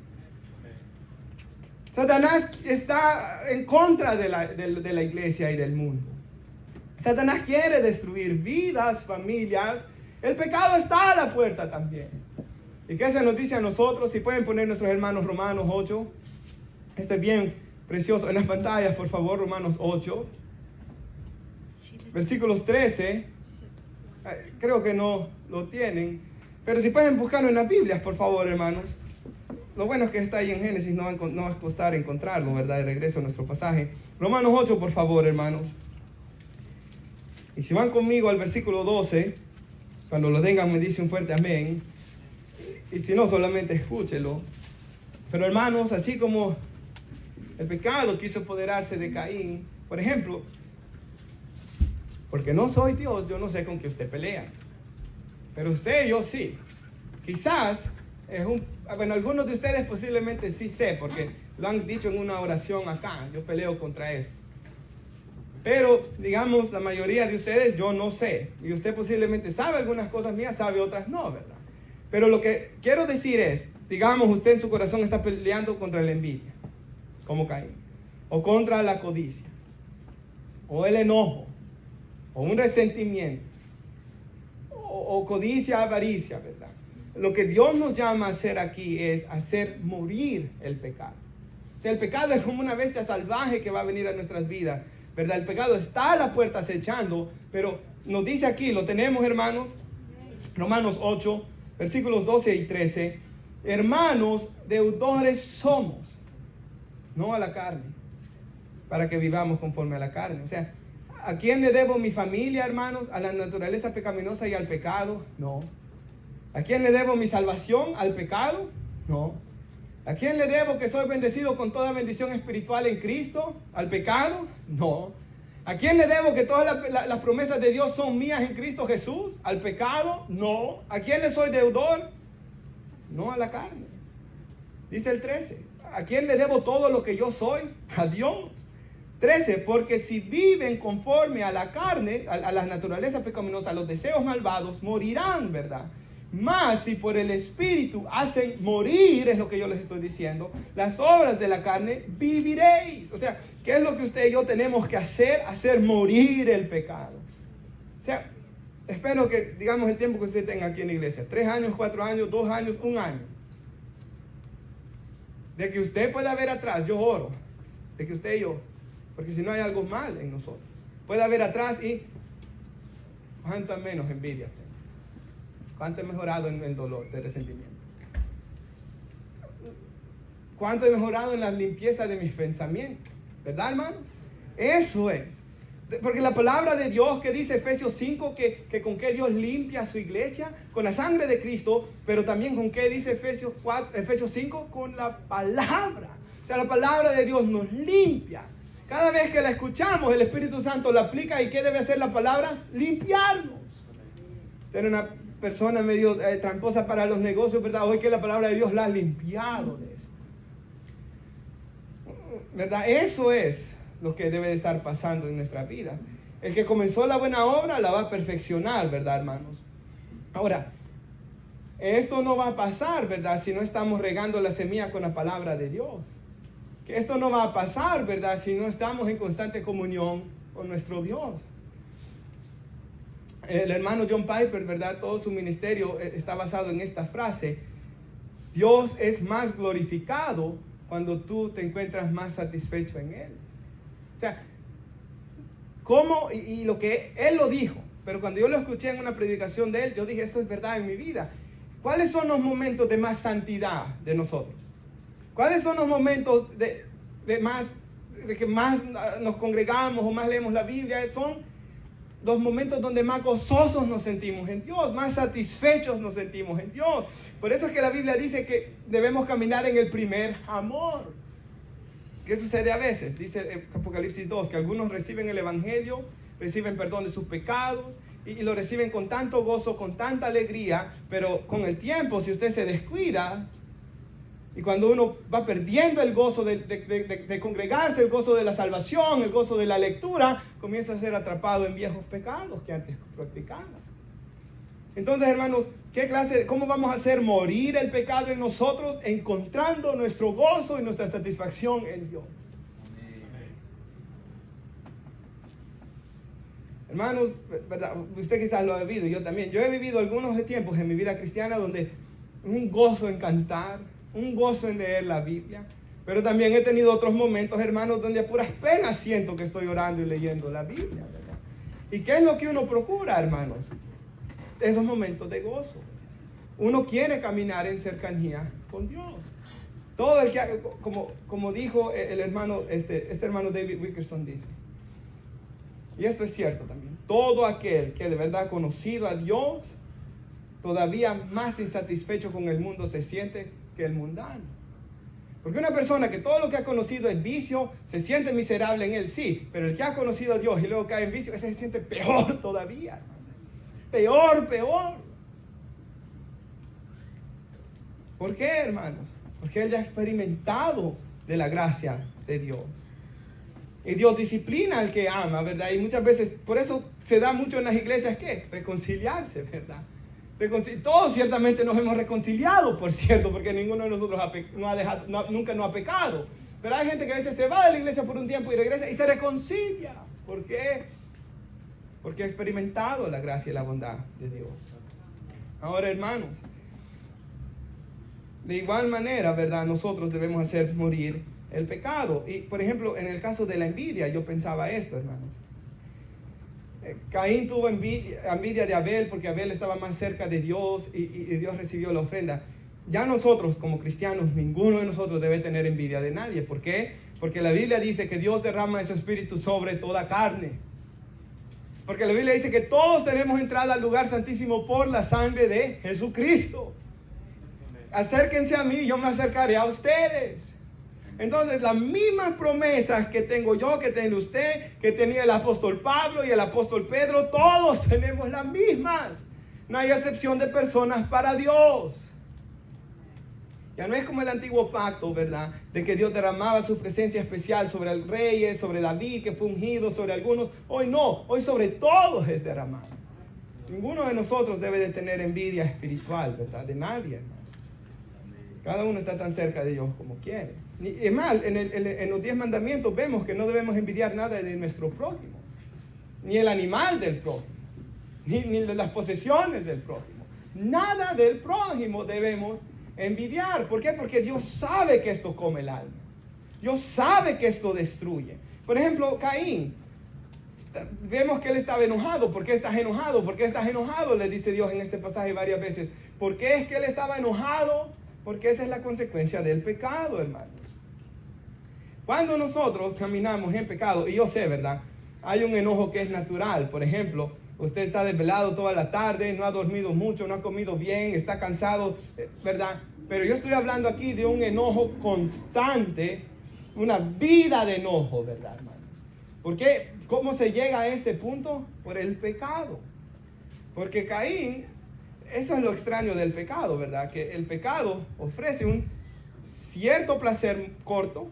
S1: Satanás está en contra de la iglesia y del mundo. Satanás quiere destruir vidas, familias. El pecado está a la puerta también. ¿Y qué se nos dice a nosotros? Si pueden poner nuestros hermanos Romanos 8. Este es bien precioso. En las pantallas, por favor, Romanos 8. Versículos 13. Creo que no lo tienen. Pero si pueden buscarlo en las Biblias, por favor, hermanos. Lo bueno es que está ahí en Génesis, no va a costar encontrarlo, ¿verdad? De regreso a nuestro pasaje. Romanos 8, por favor, hermanos. Y si van conmigo al versículo 12, cuando lo tengan me dice un fuerte amén. Y si no, solamente escúchelo. Pero hermanos, así como el pecado quiso apoderarse de Caín, por ejemplo, porque no soy Dios, yo no sé con qué usted pelea. Pero usted y yo sí. Quizás Bueno, algunos de ustedes posiblemente sí sé, porque lo han dicho en una oración acá. Yo peleo contra esto. Pero, digamos, la mayoría de ustedes yo no sé. Y usted posiblemente sabe algunas cosas mías, sabe otras no, ¿verdad? Pero lo que quiero decir es, digamos, usted en su corazón está peleando contra la envidia, como Caín, o contra la codicia, o el enojo, o un resentimiento, o codicia, avaricia, ¿verdad? Lo que Dios nos llama a hacer aquí es hacer morir el pecado. O sea, el pecado es como una bestia salvaje que va a venir a nuestras vidas, ¿verdad? El pecado está a la puerta acechando, pero nos dice aquí, lo tenemos, hermanos, Romanos 8, versículos 12 y 13, hermanos, deudores somos, no a la carne, para que vivamos conforme a la carne. O sea, ¿a quién le debo mi familia, hermanos? ¿A la naturaleza pecaminosa y al pecado? No. ¿A quién le debo mi salvación? ¿Al pecado? No. ¿A quién le debo que soy bendecido con toda bendición espiritual en Cristo? ¿Al pecado? No. ¿A quién le debo que todas las promesas de Dios son mías en Cristo Jesús? ¿Al pecado? No. ¿A quién le soy deudor? No, a la carne. Dice el 13. ¿A quién le debo todo lo que yo soy? A Dios. 13. Porque si viven conforme a la carne, a la naturaleza pecaminosa, a los deseos malvados, morirán, ¿verdad? Mas si por el Espíritu hacen morir, es lo que yo les estoy diciendo, las obras de la carne, viviréis. O sea, ¿qué es lo que usted y yo tenemos que hacer? Hacer morir el pecado. O sea, espero que, digamos, el tiempo que usted tenga aquí en la iglesia, 3 años, 4 años, 2 años, 1 año, de que usted pueda ver atrás, yo oro, de que usted y yo, porque si no hay algo mal en nosotros, pueda ver atrás y cuánto menos envidia tengo. ¿Cuánto he mejorado en el dolor de resentimiento? ¿Cuánto he mejorado en la limpieza de mis pensamientos? ¿Verdad, hermano? Eso es. Porque la palabra de Dios que dice Efesios 5, que con qué Dios limpia a su iglesia, con la sangre de Cristo, pero también con qué dice Efesios 5, con la palabra. O sea, la palabra de Dios nos limpia. Cada vez que la escuchamos, el Espíritu Santo la aplica. ¿Y qué debe hacer la palabra? Limpiarnos. Usted era una persona medio tramposa para los negocios, ¿verdad? Hoy que la palabra de Dios la ha limpiado de eso, ¿verdad? Eso es lo que debe de estar pasando en nuestras vidas. El que comenzó la buena obra la va a perfeccionar, ¿verdad, hermanos? Ahora, esto no va a pasar, ¿verdad? Si no estamos regando la semilla con la palabra de Dios. Que esto no va a pasar, ¿verdad? Si no estamos en constante comunión con nuestro Dios. El hermano John Piper, ¿verdad? Todo su ministerio está basado en esta frase: Dios es más glorificado cuando tú te encuentras más satisfecho en Él. O sea, ¿cómo? Y lo que Él lo dijo, pero cuando yo lo escuché en una predicación de Él, yo dije, esto es verdad en mi vida. ¿Cuáles son los momentos de más santidad de nosotros? ¿Cuáles son los momentos de que más nos congregamos o más leemos la Biblia? Son los momentos donde más gozosos nos sentimos en Dios, más satisfechos nos sentimos en Dios. Por eso es que la Biblia dice que debemos caminar en el primer amor. ¿Qué sucede a veces? Dice Apocalipsis 2, que algunos reciben el Evangelio, reciben perdón de sus pecados y lo reciben con tanto gozo, con tanta alegría, pero con el tiempo, si usted se descuida, y cuando uno va perdiendo el gozo de congregarse, el gozo de la salvación, el gozo de la lectura, comienza a ser atrapado en viejos pecados que antes practicaba. Entonces, hermanos, ¿cómo vamos a hacer morir el pecado en nosotros? Encontrando nuestro gozo y nuestra satisfacción en Dios. Hermanos, ¿verdad? Usted quizás lo ha vivido, yo también. Yo he vivido algunos tiempos en mi vida cristiana donde un gozo en cantar, un gozo en leer la Biblia, pero también he tenido otros momentos, hermanos, donde a puras penas siento que estoy orando y leyendo la Biblia, ¿verdad? ¿Y qué es lo que uno procura, hermanos? Esos momentos de gozo. Uno quiere caminar en cercanía con Dios. Todo el que, como dijo el hermano, este hermano David Wilkerson dice, y esto es cierto también, todo aquel que de verdad ha conocido a Dios, todavía más insatisfecho con el mundo se siente que el mundano. Porque una persona que todo lo que ha conocido es vicio, se siente miserable en él, sí, pero el que ha conocido a Dios y luego cae en vicio, ese se siente peor todavía. Peor. ¿Por qué, hermanos? Porque él ya ha experimentado de la gracia de Dios. Y Dios disciplina al que ama, ¿verdad? Y muchas veces, por eso se da mucho en las iglesias, ¿qué? Reconciliarse, ¿verdad? Todos ciertamente nos hemos reconciliado, por cierto, porque ninguno de nosotros nunca no ha pecado. Pero hay gente que a veces se va de la iglesia por un tiempo y regresa y se reconcilia. ¿Por qué? Porque ha experimentado la gracia y la bondad de Dios. Ahora, hermanos, de igual manera, ¿verdad? Nosotros debemos hacer morir el pecado. Y, por ejemplo, en el caso de la envidia, yo pensaba esto, hermanos. Caín tuvo envidia de Abel porque Abel estaba más cerca de Dios y Dios recibió la ofrenda. Ya nosotros, como cristianos, ninguno de nosotros debe tener envidia de nadie. ¿Por qué? Porque la Biblia dice que Dios derrama de su espíritu sobre toda carne. Porque la Biblia dice que todos tenemos entrada al lugar santísimo por la sangre de Jesucristo. Acérquense a mí, yo me acercaré a ustedes. Entonces, las mismas promesas que tengo yo, que tiene usted, que tenía el apóstol Pablo y el apóstol Pedro, todos tenemos las mismas. No hay excepción de personas para Dios. Ya no es como el antiguo pacto, ¿verdad? De que Dios derramaba su presencia especial sobre el rey, sobre David, que fue ungido, sobre algunos. Hoy no, hoy sobre todos es derramado. Ninguno de nosotros debe de tener envidia espiritual, ¿verdad? De nadie, hermanos. Cada uno está tan cerca de Dios como quiere. Es más, en los 10 mandamientos vemos que no debemos envidiar nada de nuestro prójimo. Ni el animal del prójimo. Ni las posesiones del prójimo. Nada del prójimo debemos envidiar. ¿Por qué? Porque Dios sabe que esto come el alma. Dios sabe que esto destruye. Por ejemplo, Caín. Vemos que él estaba enojado. ¿Por qué estás enojado? ¿Por qué estás enojado? Le dice Dios en este pasaje varias veces. ¿Por qué es que él estaba enojado? Porque esa es la consecuencia del pecado, hermanos. Cuando nosotros caminamos en pecado, y yo sé, ¿verdad? Hay un enojo que es natural. Por ejemplo, usted está desvelado toda la tarde, no ha dormido mucho, no ha comido bien, está cansado, ¿verdad? Pero yo estoy hablando aquí de un enojo constante, una vida de enojo, ¿verdad, hermanos? ¿Por qué? ¿Cómo se llega a este punto? Por el pecado. Porque Caín, eso es lo extraño del pecado, ¿verdad? Que el pecado ofrece un cierto placer corto,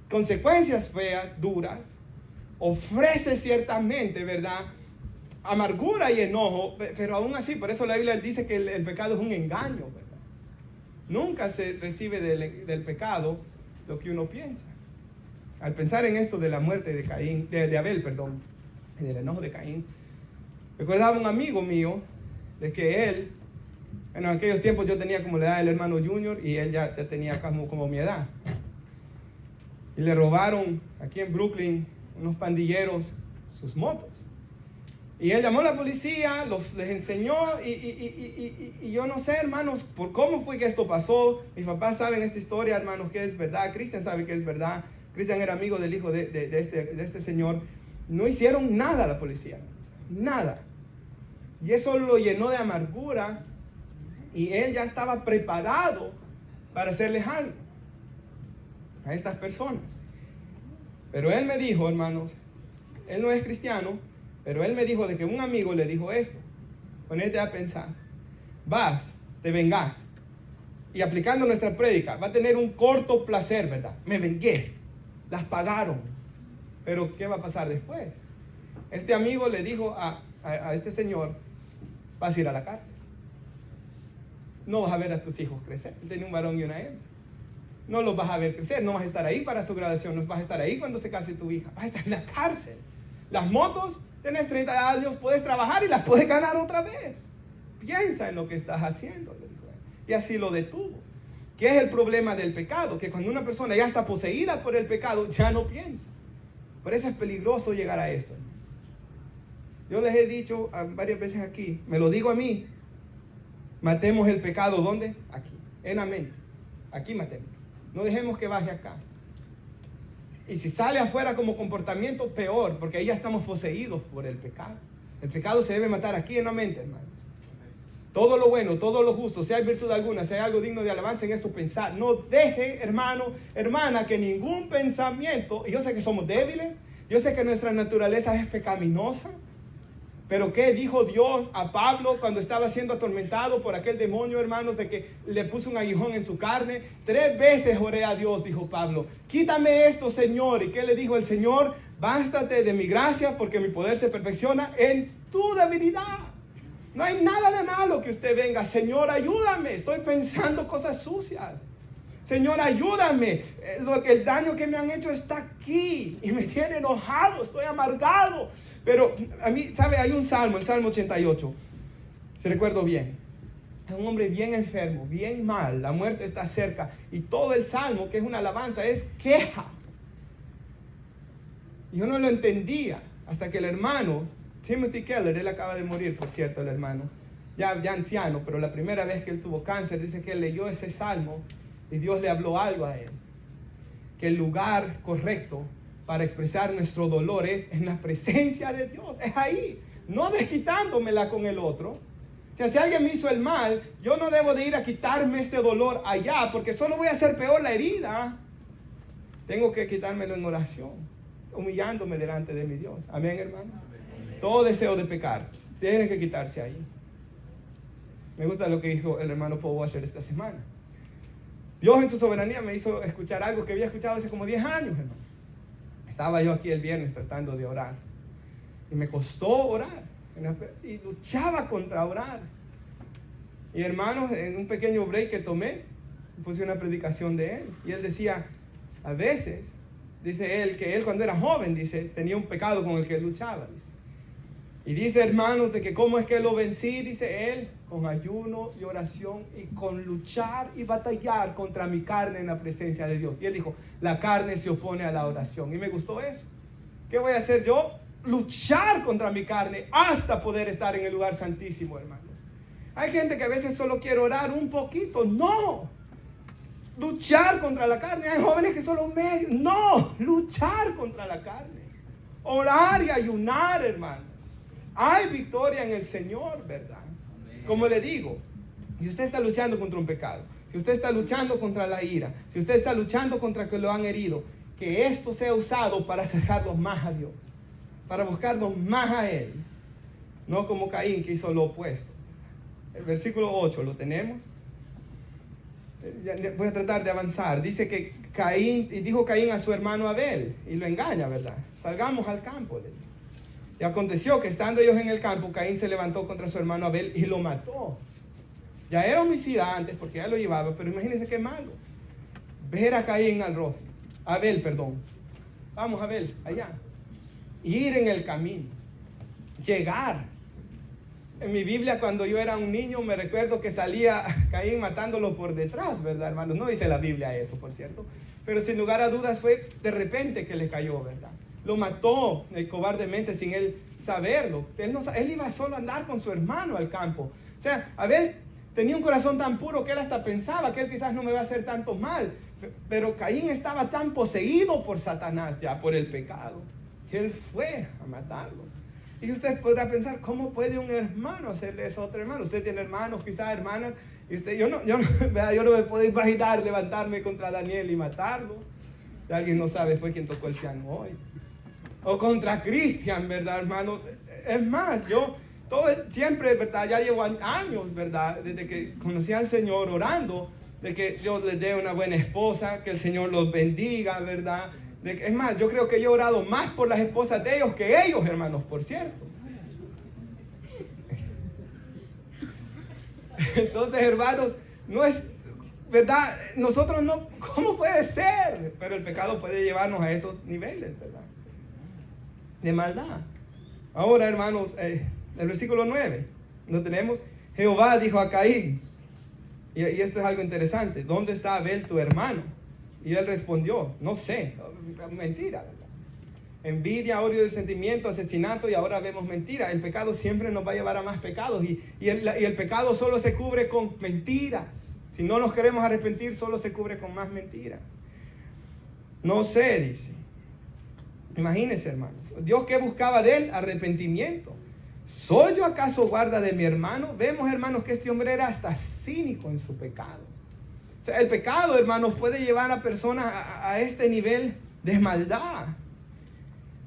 S1: consecuencias feas, duras, ofrece ciertamente, ¿verdad? Amargura y enojo, pero aún así, por eso la Biblia dice que el pecado es un engaño, ¿verdad? Nunca se recibe del pecado lo que uno piensa. Al pensar en esto de la muerte de Caín, de Abel, perdón, y del enojo de Caín, recordaba un amigo mío de que él, en aquellos tiempos yo tenía como la edad del hermano Junior y él ya tenía como mi edad. Y le robaron aquí en Brooklyn unos pandilleros sus motos. Y él llamó a la policía, les enseñó y yo no sé, hermanos, por cómo fue que esto pasó. Mis papás saben esta historia, hermanos, que es verdad. Cristian sabe que es verdad. Cristian era amigo del hijo de este señor. No hicieron nada a la policía, nada. Y eso lo llenó de amargura y él ya estaba preparado para hacerles algo a estas personas. Pero él me dijo, hermanos, él no es cristiano, pero él me dijo de que un amigo le dijo esto. Ponete a pensar. Vas, te vengás. Y aplicando nuestra prédica, va a tener un corto placer, ¿verdad? Me vengué. Las pagaron. Pero ¿qué va a pasar después? Este amigo le dijo a este señor, vas a ir a la cárcel. No vas a ver a tus hijos crecer. Él tenía un varón y una hembra. No los vas a ver crecer, no vas a estar ahí para su graduación, no vas a estar ahí cuando se case tu hija, vas a estar en la cárcel. Las motos, tenés 30 años, puedes trabajar y las puedes ganar otra vez. Piensa en lo que estás haciendo, le dijo él. Y así lo detuvo. ¿Qué es el problema del pecado? Que cuando una persona ya está poseída por el pecado, ya no piensa. Por eso es peligroso llegar a esto, hermanos. Yo les he dicho varias veces aquí, me lo digo a mí, matemos el pecado, ¿dónde? Aquí, en la mente. Aquí matemos. No dejemos que baje acá. Y si sale afuera como comportamiento, peor, porque ahí ya estamos poseídos por el pecado. El pecado se debe matar aquí en la mente, hermanos. Todo lo bueno, todo lo justo, si hay virtud alguna, si hay algo digno de alabanza en esto, pensar. No deje, hermano, hermana, que ningún pensamiento, y yo sé que somos débiles, yo sé que nuestra naturaleza es pecaminosa, Pero ¿qué dijo Dios a Pablo cuando estaba siendo atormentado por aquel demonio, hermanos, de que le puso un aguijón en su carne? 3 veces oré a Dios, dijo Pablo. Quítame esto, Señor. ¿Y qué le dijo el Señor? Bástate de mi gracia, porque mi poder se perfecciona en tu debilidad. No hay nada de malo que usted venga. Señor, ayúdame. Estoy pensando cosas sucias. Señor, ayúdame. El daño que me han hecho está aquí y me tiene enojado. Estoy amargado. Pero a mí, ¿sabe? Hay un salmo, el Salmo 88. Si recuerdo bien. Es un hombre bien enfermo, bien mal. La muerte está cerca. Y todo el salmo, que es una alabanza, es queja. Yo no lo entendía hasta que el hermano Timothy Keller, él acaba de morir, por cierto, el hermano, ya anciano, pero la primera vez que él tuvo cáncer, dice que él leyó ese salmo y Dios le habló algo a él. Que el lugar correcto para expresar nuestro dolor es en la presencia de Dios, es ahí, no desquitándomela con el otro. O sea, si alguien me hizo el mal, yo no debo de ir a quitarme este dolor allá, porque solo voy a hacer peor la herida. Tengo que quitármelo en oración, humillándome delante de mi Dios. Amén, hermanos. Todo deseo de pecar tiene que quitarse ahí. Me gusta lo que dijo el hermano Paul Washer esta semana. Dios en su soberanía me hizo escuchar algo que había escuchado hace como 10 años, hermano. Estaba yo aquí el viernes tratando de orar. Y me costó orar. Y luchaba contra orar. Y hermanos, en un pequeño break que tomé, puse una predicación de él. Y él decía, a veces, dice él, que él cuando era joven, dice, tenía un pecado con el que luchaba, dice. Y dice, hermanos, de que cómo es que lo vencí, dice él, con ayuno y oración y con luchar y batallar contra mi carne en la presencia de Dios. Y él dijo, la carne se opone a la oración. Y me gustó eso. ¿Qué voy a hacer yo? Luchar contra mi carne hasta poder estar en el lugar santísimo, hermanos. Hay gente que a veces solo quiere orar un poquito. No. Luchar contra la carne. Hay jóvenes que solo medio. No. Luchar contra la carne. Orar y ayunar, hermanos. Hay victoria en el Señor, ¿verdad? Como le digo, si usted está luchando contra un pecado, si usted está luchando contra la ira, si usted está luchando contra que lo han herido, que esto sea usado para acercarlos más a Dios, para buscarnos más a Él, no como Caín que hizo lo opuesto. El versículo 8, ¿lo tenemos? Voy a tratar de avanzar. Dice que dijo Caín a su hermano Abel, y lo engaña, ¿verdad? Salgamos al campo, le dijo. Y aconteció que estando ellos en el campo, Caín se levantó contra su hermano Abel y lo mató. Ya era homicida antes porque ya lo llevaba, pero imagínense qué malo. Ver a Caín al rostro. Abel, perdón. Vamos, Abel, allá. Ir en el camino. Llegar. En mi Biblia, cuando yo era un niño, me recuerdo que salía Caín matándolo por detrás, ¿verdad, hermanos? No dice la Biblia eso, por cierto. Pero sin lugar a dudas fue de repente que le cayó, ¿verdad? Lo mató cobardemente sin él saberlo. Él iba solo a andar con su hermano al campo. O sea, Abel tenía un corazón tan puro que él hasta pensaba que él quizás no me va a hacer tanto mal. Pero Caín estaba tan poseído por Satanás ya, por el pecado, que él fue a matarlo. Y usted podrá pensar, ¿cómo puede un hermano hacerle eso a otro hermano? Usted tiene hermanos, quizás hermanas, y yo no me puedo imaginar levantarme contra Daniel y matarlo. Si alguien no sabe, fue quien tocó el piano hoy. O contra Cristian, ¿verdad, hermano? Es más, yo siempre, ¿verdad? Ya llevo años, ¿verdad? Desde que conocí al Señor orando, de que Dios les dé una buena esposa, que el Señor los bendiga, ¿verdad? Es más, yo creo que yo he orado más por las esposas de ellos que ellos, hermanos, por cierto. Entonces, hermanos, no es, ¿verdad? Nosotros no, ¿cómo puede ser? Pero el pecado puede llevarnos a esos niveles, ¿verdad? De maldad. Ahora, hermanos, el versículo 9, lo tenemos. Jehová dijo a Caín, y esto es algo interesante, ¿dónde está Abel tu hermano? Y él respondió, no sé. Mentira, ¿verdad? Envidia, odio, resentimiento, asesinato, y ahora vemos mentira. El pecado siempre nos va a llevar a más pecados, y el pecado solo se cubre con mentiras. Si no nos queremos arrepentir, solo se cubre con más mentiras. No sé, dice. Imagínense, hermanos. Dios, ¿qué buscaba de él? Arrepentimiento. ¿Soy yo acaso guarda de mi hermano? Vemos, hermanos, que este hombre era hasta cínico en su pecado. O sea, el pecado, hermanos, puede llevar a personas a este nivel de maldad.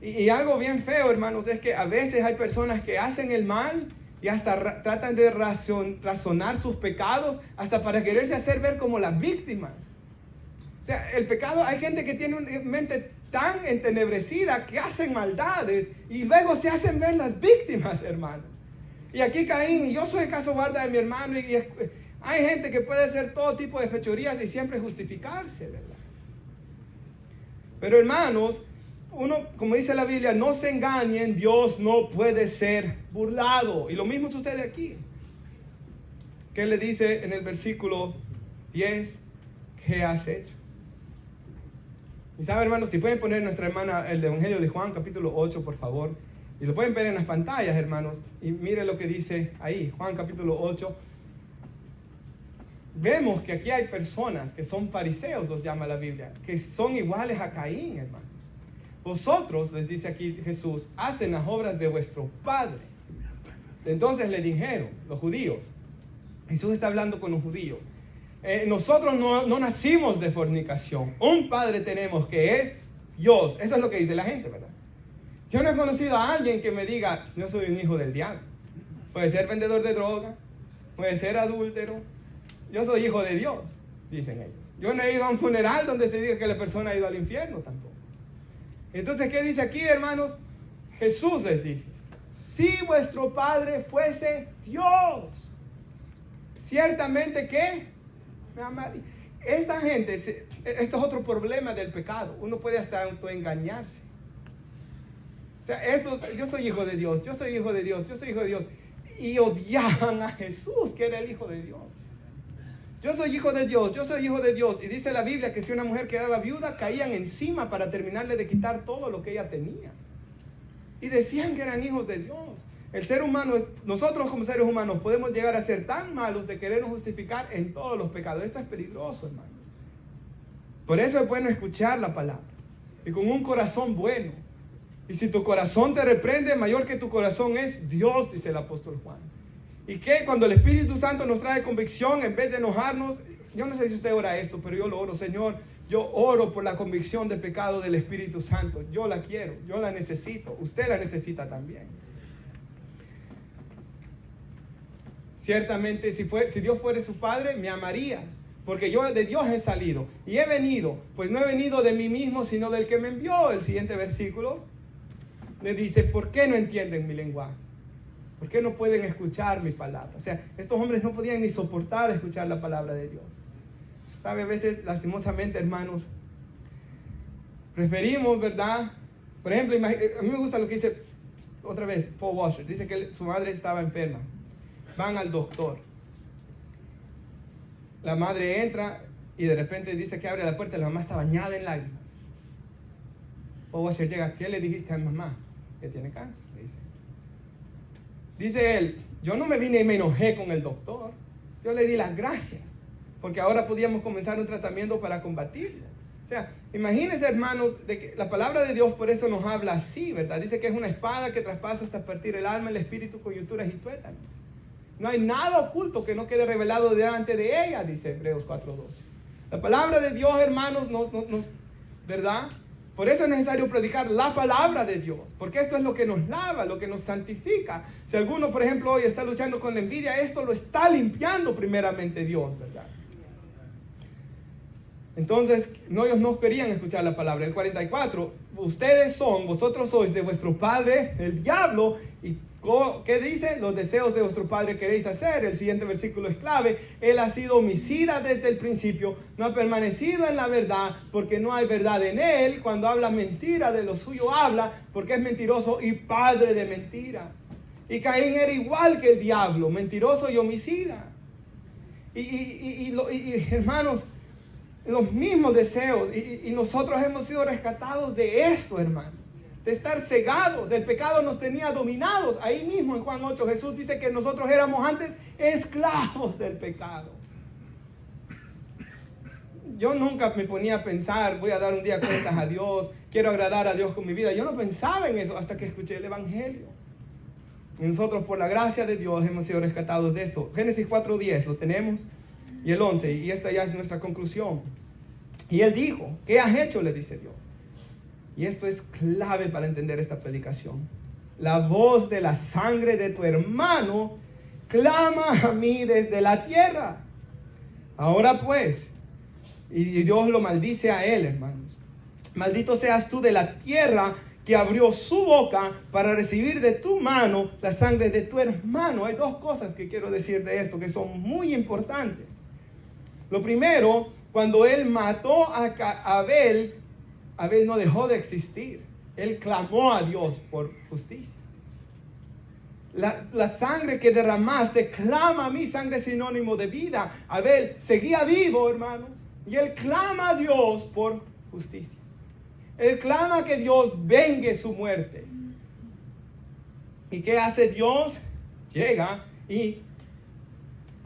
S1: Y algo bien feo, hermanos, es que a veces hay personas que hacen el mal y hasta tratan de razonar sus pecados hasta para quererse hacer ver como las víctimas. O sea, el pecado, hay gente que tiene una mente tan entenebrecida que hacen maldades y luego se hacen ver las víctimas, hermanos. Y aquí Caín, yo soy el caso guarda de mi hermano, y hay gente que puede hacer todo tipo de fechorías y siempre justificarse, ¿verdad? Pero hermanos, uno, como dice la Biblia, no se engañen, Dios no puede ser burlado. Y lo mismo sucede aquí. ¿Qué le dice en el versículo 10? ¿Qué has hecho? Y saben, hermanos, si pueden poner nuestra hermana el Evangelio de Juan, capítulo 8, por favor. Y lo pueden ver en las pantallas, hermanos. Y mire lo que dice ahí, Juan capítulo 8. Vemos que aquí hay personas que son fariseos, los llama la Biblia, que son iguales a Caín, hermanos. Vosotros, les dice aquí Jesús, hacen las obras de vuestro padre. Entonces le dijeron los judíos, Jesús está hablando con los judíos, nosotros no nacimos de fornicación, un padre tenemos que es Dios. Eso es lo que dice la gente, ¿verdad? Yo no he conocido a alguien que me diga, yo soy un hijo del diablo. Puede ser vendedor de droga, puede ser adúltero, yo soy hijo de Dios, dicen ellos. Yo no he ido a un funeral donde se diga que la persona ha ido al infierno tampoco. Entonces, ¿qué dice aquí, hermanos? Jesús les dice, si vuestro Padre fuese Dios, ciertamente que me amaría. Esta gente, esto es otro problema del pecado. Uno puede hasta autoengañarse. O sea, yo soy hijo de Dios, yo soy hijo de Dios, yo soy hijo de Dios. Y odiaban a Jesús, que era el hijo de Dios. Yo soy hijo de Dios, yo soy hijo de Dios. Y dice la Biblia que si una mujer quedaba viuda, caían encima para terminarle de quitar todo lo que ella tenía. Y decían que eran hijos de Dios. El ser humano, nosotros como seres humanos podemos llegar a ser tan malos de querernos justificar en todos los pecados. Esto es peligroso, hermanos. Por eso es bueno escuchar la palabra. Y con un corazón bueno. Y si tu corazón te reprende, mayor que tu corazón es Dios, dice el apóstol Juan. Y que cuando el Espíritu Santo nos trae convicción, en vez de enojarnos, yo no sé si usted ora esto, pero yo lo oro, Señor, yo oro por la convicción de pecado del Espíritu Santo. Yo la quiero, yo la necesito, usted la necesita también. Ciertamente, si Dios fuera su Padre, me amarías, porque yo de Dios he salido y he venido, pues no he venido de mí mismo, sino del que me envió. El siguiente versículo le dice, ¿por qué no entienden mi lenguaje? ¿Por qué no pueden escuchar mi palabra? O sea, estos hombres no podían ni soportar escuchar la palabra de Dios. ¿Sabe? A veces, lastimosamente, hermanos, preferimos, ¿verdad? Por ejemplo, a mí me gusta lo que dice, otra vez, Paul Washer. Dice que su madre estaba enferma. Van al doctor. La madre entra y de repente dice que abre la puerta y la mamá está bañada en lágrimas. Paul Washer llega, ¿qué le dijiste a mi mamá? Que tiene cáncer, le dice. Dice él, yo no me vine y me enojé con el doctor. Yo le di las gracias, porque ahora podíamos comenzar un tratamiento para combatirlo. O sea, imagínense, hermanos, de que la palabra de Dios por eso nos habla así, ¿verdad? Dice que es una espada que traspasa hasta partir el alma, el espíritu, coyunturas y tuétanos. No hay nada oculto que no quede revelado delante de ella, dice Hebreos 4:12. La palabra de Dios, hermanos, ¿verdad? Por eso es necesario predicar la palabra de Dios, porque esto es lo que nos lava, lo que nos santifica. Si alguno, por ejemplo, hoy está luchando con la envidia, esto lo está limpiando primeramente Dios, ¿verdad? Entonces, ellos no querían escuchar la palabra. El 44, vosotros sois de vuestro padre, el diablo, y ¿qué dice? Los deseos de vuestro padre queréis hacer. El siguiente versículo es clave. Él ha sido homicida desde el principio, no ha permanecido en la verdad, porque no hay verdad en él. Cuando habla mentira, de lo suyo habla, porque es mentiroso y padre de mentira. Y Caín era igual que el diablo, mentiroso y homicida. Y hermanos, los mismos deseos. Y nosotros hemos sido rescatados de esto, hermanos. De estar cegados. El pecado nos tenía dominados. Ahí mismo en Juan 8 Jesús dice que nosotros éramos antes esclavos del pecado. Yo nunca me ponía a pensar, voy a dar un día cuentas a Dios, quiero agradar a Dios con mi vida. Yo no pensaba en eso hasta que escuché el Evangelio. Y nosotros por la gracia de Dios hemos sido rescatados de esto. Génesis 4:10 lo tenemos. Y el 11, y esta ya es nuestra conclusión. Y él dijo, ¿qué has hecho? Le dice Dios. Y esto es clave para entender esta predicación. La voz de la sangre de tu hermano clama a mí desde la tierra. Ahora pues, y Dios lo maldice a él, hermanos. Maldito seas tú de la tierra que abrió su boca para recibir de tu mano la sangre de tu hermano. Hay dos cosas que quiero decir de esto que son muy importantes. Lo primero, cuando él mató a Abel, Abel no dejó de existir. Él clamó a Dios por justicia. La sangre que derramaste clama a mí, sangre sinónimo de vida. Abel seguía vivo, hermanos, y él clama a Dios por justicia. Él clama que Dios vengue su muerte. ¿Y qué hace Dios? Llega y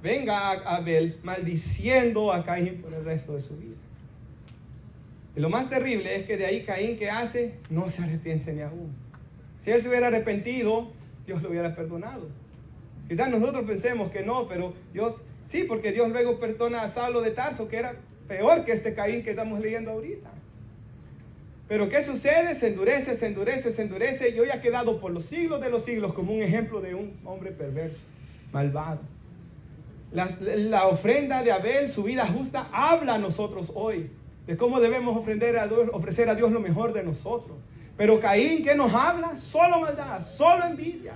S1: venga a Abel maldiciendo a Caín por el resto de su vida. Y lo más terrible es que de ahí Caín, ¿qué hace? No se arrepiente ni aún. Si él se hubiera arrepentido, Dios lo hubiera perdonado. Quizás nosotros pensemos que no, pero Dios, sí, porque Dios luego perdona a Saulo de Tarso, que era peor que este Caín que estamos leyendo ahorita. Pero ¿qué sucede? Se endurece, se endurece, se endurece, y hoy ha quedado por los siglos de los siglos como un ejemplo de un hombre perverso, malvado. La ofrenda de Abel, su vida justa, habla a nosotros hoy de cómo debemos ofrecer a Dios lo mejor de nosotros. Pero Caín, ¿qué nos habla? Solo maldad, solo envidia.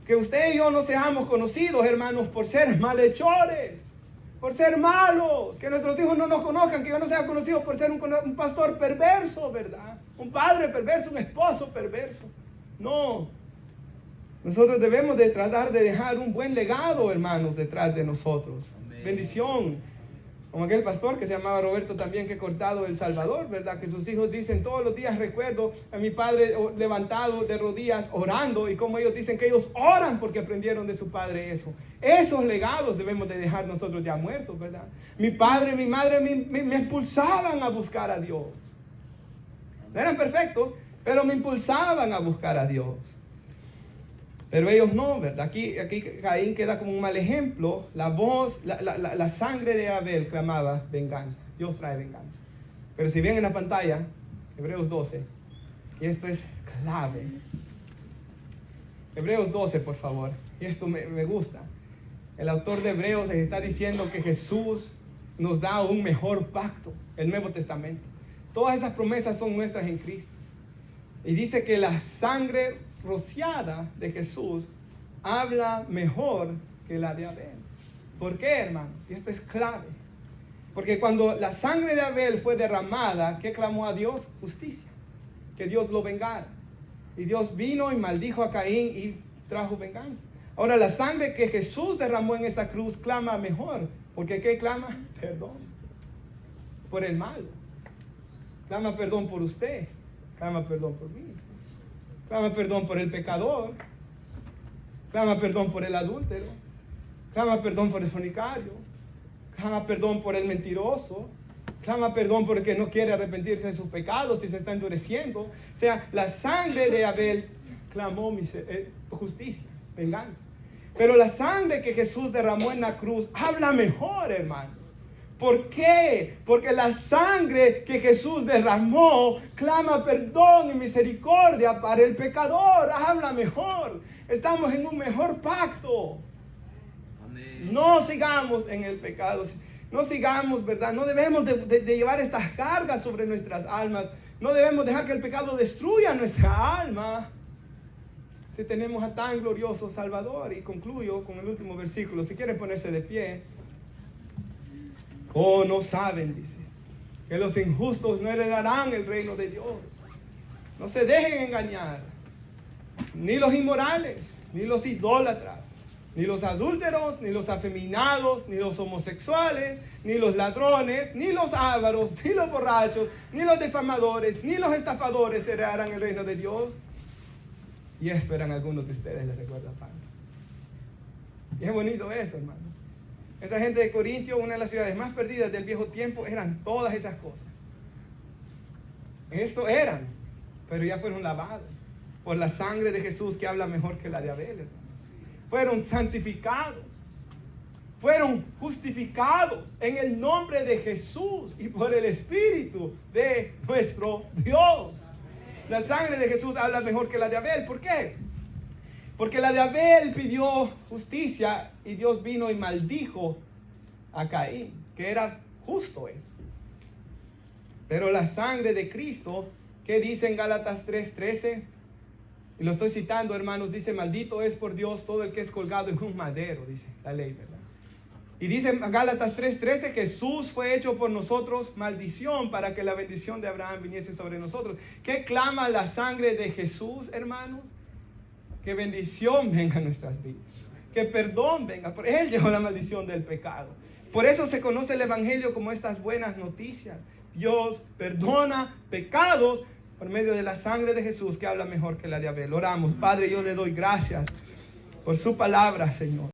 S1: Que usted y yo no seamos conocidos, hermanos, por ser malhechores, por ser malos. Que nuestros hijos no nos conozcan, que yo no sea conocido por ser un pastor perverso, ¿verdad? Un padre perverso, un esposo perverso. No. Nosotros debemos de tratar de dejar un buen legado, hermanos, detrás de nosotros. Amén. Bendición. Como aquel pastor que se llamaba Roberto también, que he cortado El Salvador, ¿verdad? Que sus hijos dicen todos los días, recuerdo a mi padre levantado de rodillas orando, y como ellos dicen que ellos oran porque aprendieron de su padre eso. Esos legados debemos de dejar nosotros ya muertos, ¿verdad? Mi padre, mi madre me impulsaban a buscar a Dios. No eran perfectos, pero me impulsaban a buscar a Dios. Pero ellos no, ¿verdad? Aquí Caín queda como un mal ejemplo. La voz, la sangre de Abel clamaba venganza. Dios trae venganza. Pero si ven en la pantalla, Hebreos 12, y esto es clave. Hebreos 12, por favor. Y esto me gusta. El autor de Hebreos les está diciendo que Jesús nos da un mejor pacto, el Nuevo Testamento. Todas esas promesas son nuestras en Cristo. Y dice que la sangre rociada de Jesús habla mejor que la de Abel. ¿Por qué, hermanos? Y esto es clave. Porque cuando la sangre de Abel fue derramada, ¿qué clamó a Dios? Justicia. Que Dios lo vengara. Y Dios vino y maldijo a Caín y trajo venganza. Ahora la sangre que Jesús derramó en esa cruz clama mejor. Porque ¿qué clama? Perdón. Por el mal. Clama perdón por usted. Clama perdón por mí. Clama perdón por el pecador. Clama perdón por el adúltero. Clama perdón por el fornicario. Clama perdón por el mentiroso. Clama perdón por el que no quiere arrepentirse de sus pecados y se está endureciendo. O sea, la sangre de Abel clamó justicia, venganza. Pero la sangre que Jesús derramó en la cruz habla mejor, hermanos. ¿Por qué? Porque la sangre que Jesús derramó clama perdón y misericordia para el pecador. Habla mejor. Estamos en un mejor pacto. Amén. No sigamos en el pecado. No sigamos, ¿verdad? No debemos de llevar estas cargas sobre nuestras almas. No debemos dejar que el pecado destruya nuestra alma. Si tenemos a tan glorioso Salvador. Y concluyo con el último versículo. Si quieren ponerse de pie. Oh, no saben, dice, que los injustos no heredarán el reino de Dios. No se dejen engañar. Ni los inmorales, ni los idólatras, ni los adúlteros, ni los afeminados, ni los homosexuales, ni los ladrones, ni los ávaros, ni los borrachos, ni los difamadores, ni los estafadores heredarán el reino de Dios. Y esto eran algunos de ustedes, les recuerdo, Pablo. Y es bonito eso, hermanos. Esta gente de Corintio, una de las ciudades más perdidas del viejo tiempo, eran todas esas cosas. Esto eran, pero ya fueron lavados por la sangre de Jesús, que habla mejor que la de Abel, hermanos. Fueron santificados, fueron justificados en el nombre de Jesús y por el Espíritu de nuestro Dios. La sangre de Jesús habla mejor que la de Abel. ¿Por qué? Porque la de Abel pidió justicia y Dios vino y maldijo a Caín, que era justo eso. Pero la sangre de Cristo, ¿qué dice en Gálatas 3:13? Y lo estoy citando, hermanos, dice: maldito es por Dios todo el que es colgado en un madero, dice la ley, ¿verdad? Y dice en Gálatas 3:13: Jesús fue hecho por nosotros maldición para que la bendición de Abraham viniese sobre nosotros. ¿Qué clama la sangre de Jesús, hermanos? Que bendición venga a nuestras vidas, que perdón venga. Él llevó la maldición del pecado. Por eso se conoce el evangelio como estas buenas noticias. Dios perdona pecados por medio de la sangre de Jesús, que habla mejor que la de Abel. Oramos. Padre, yo le doy gracias por su palabra, Señor.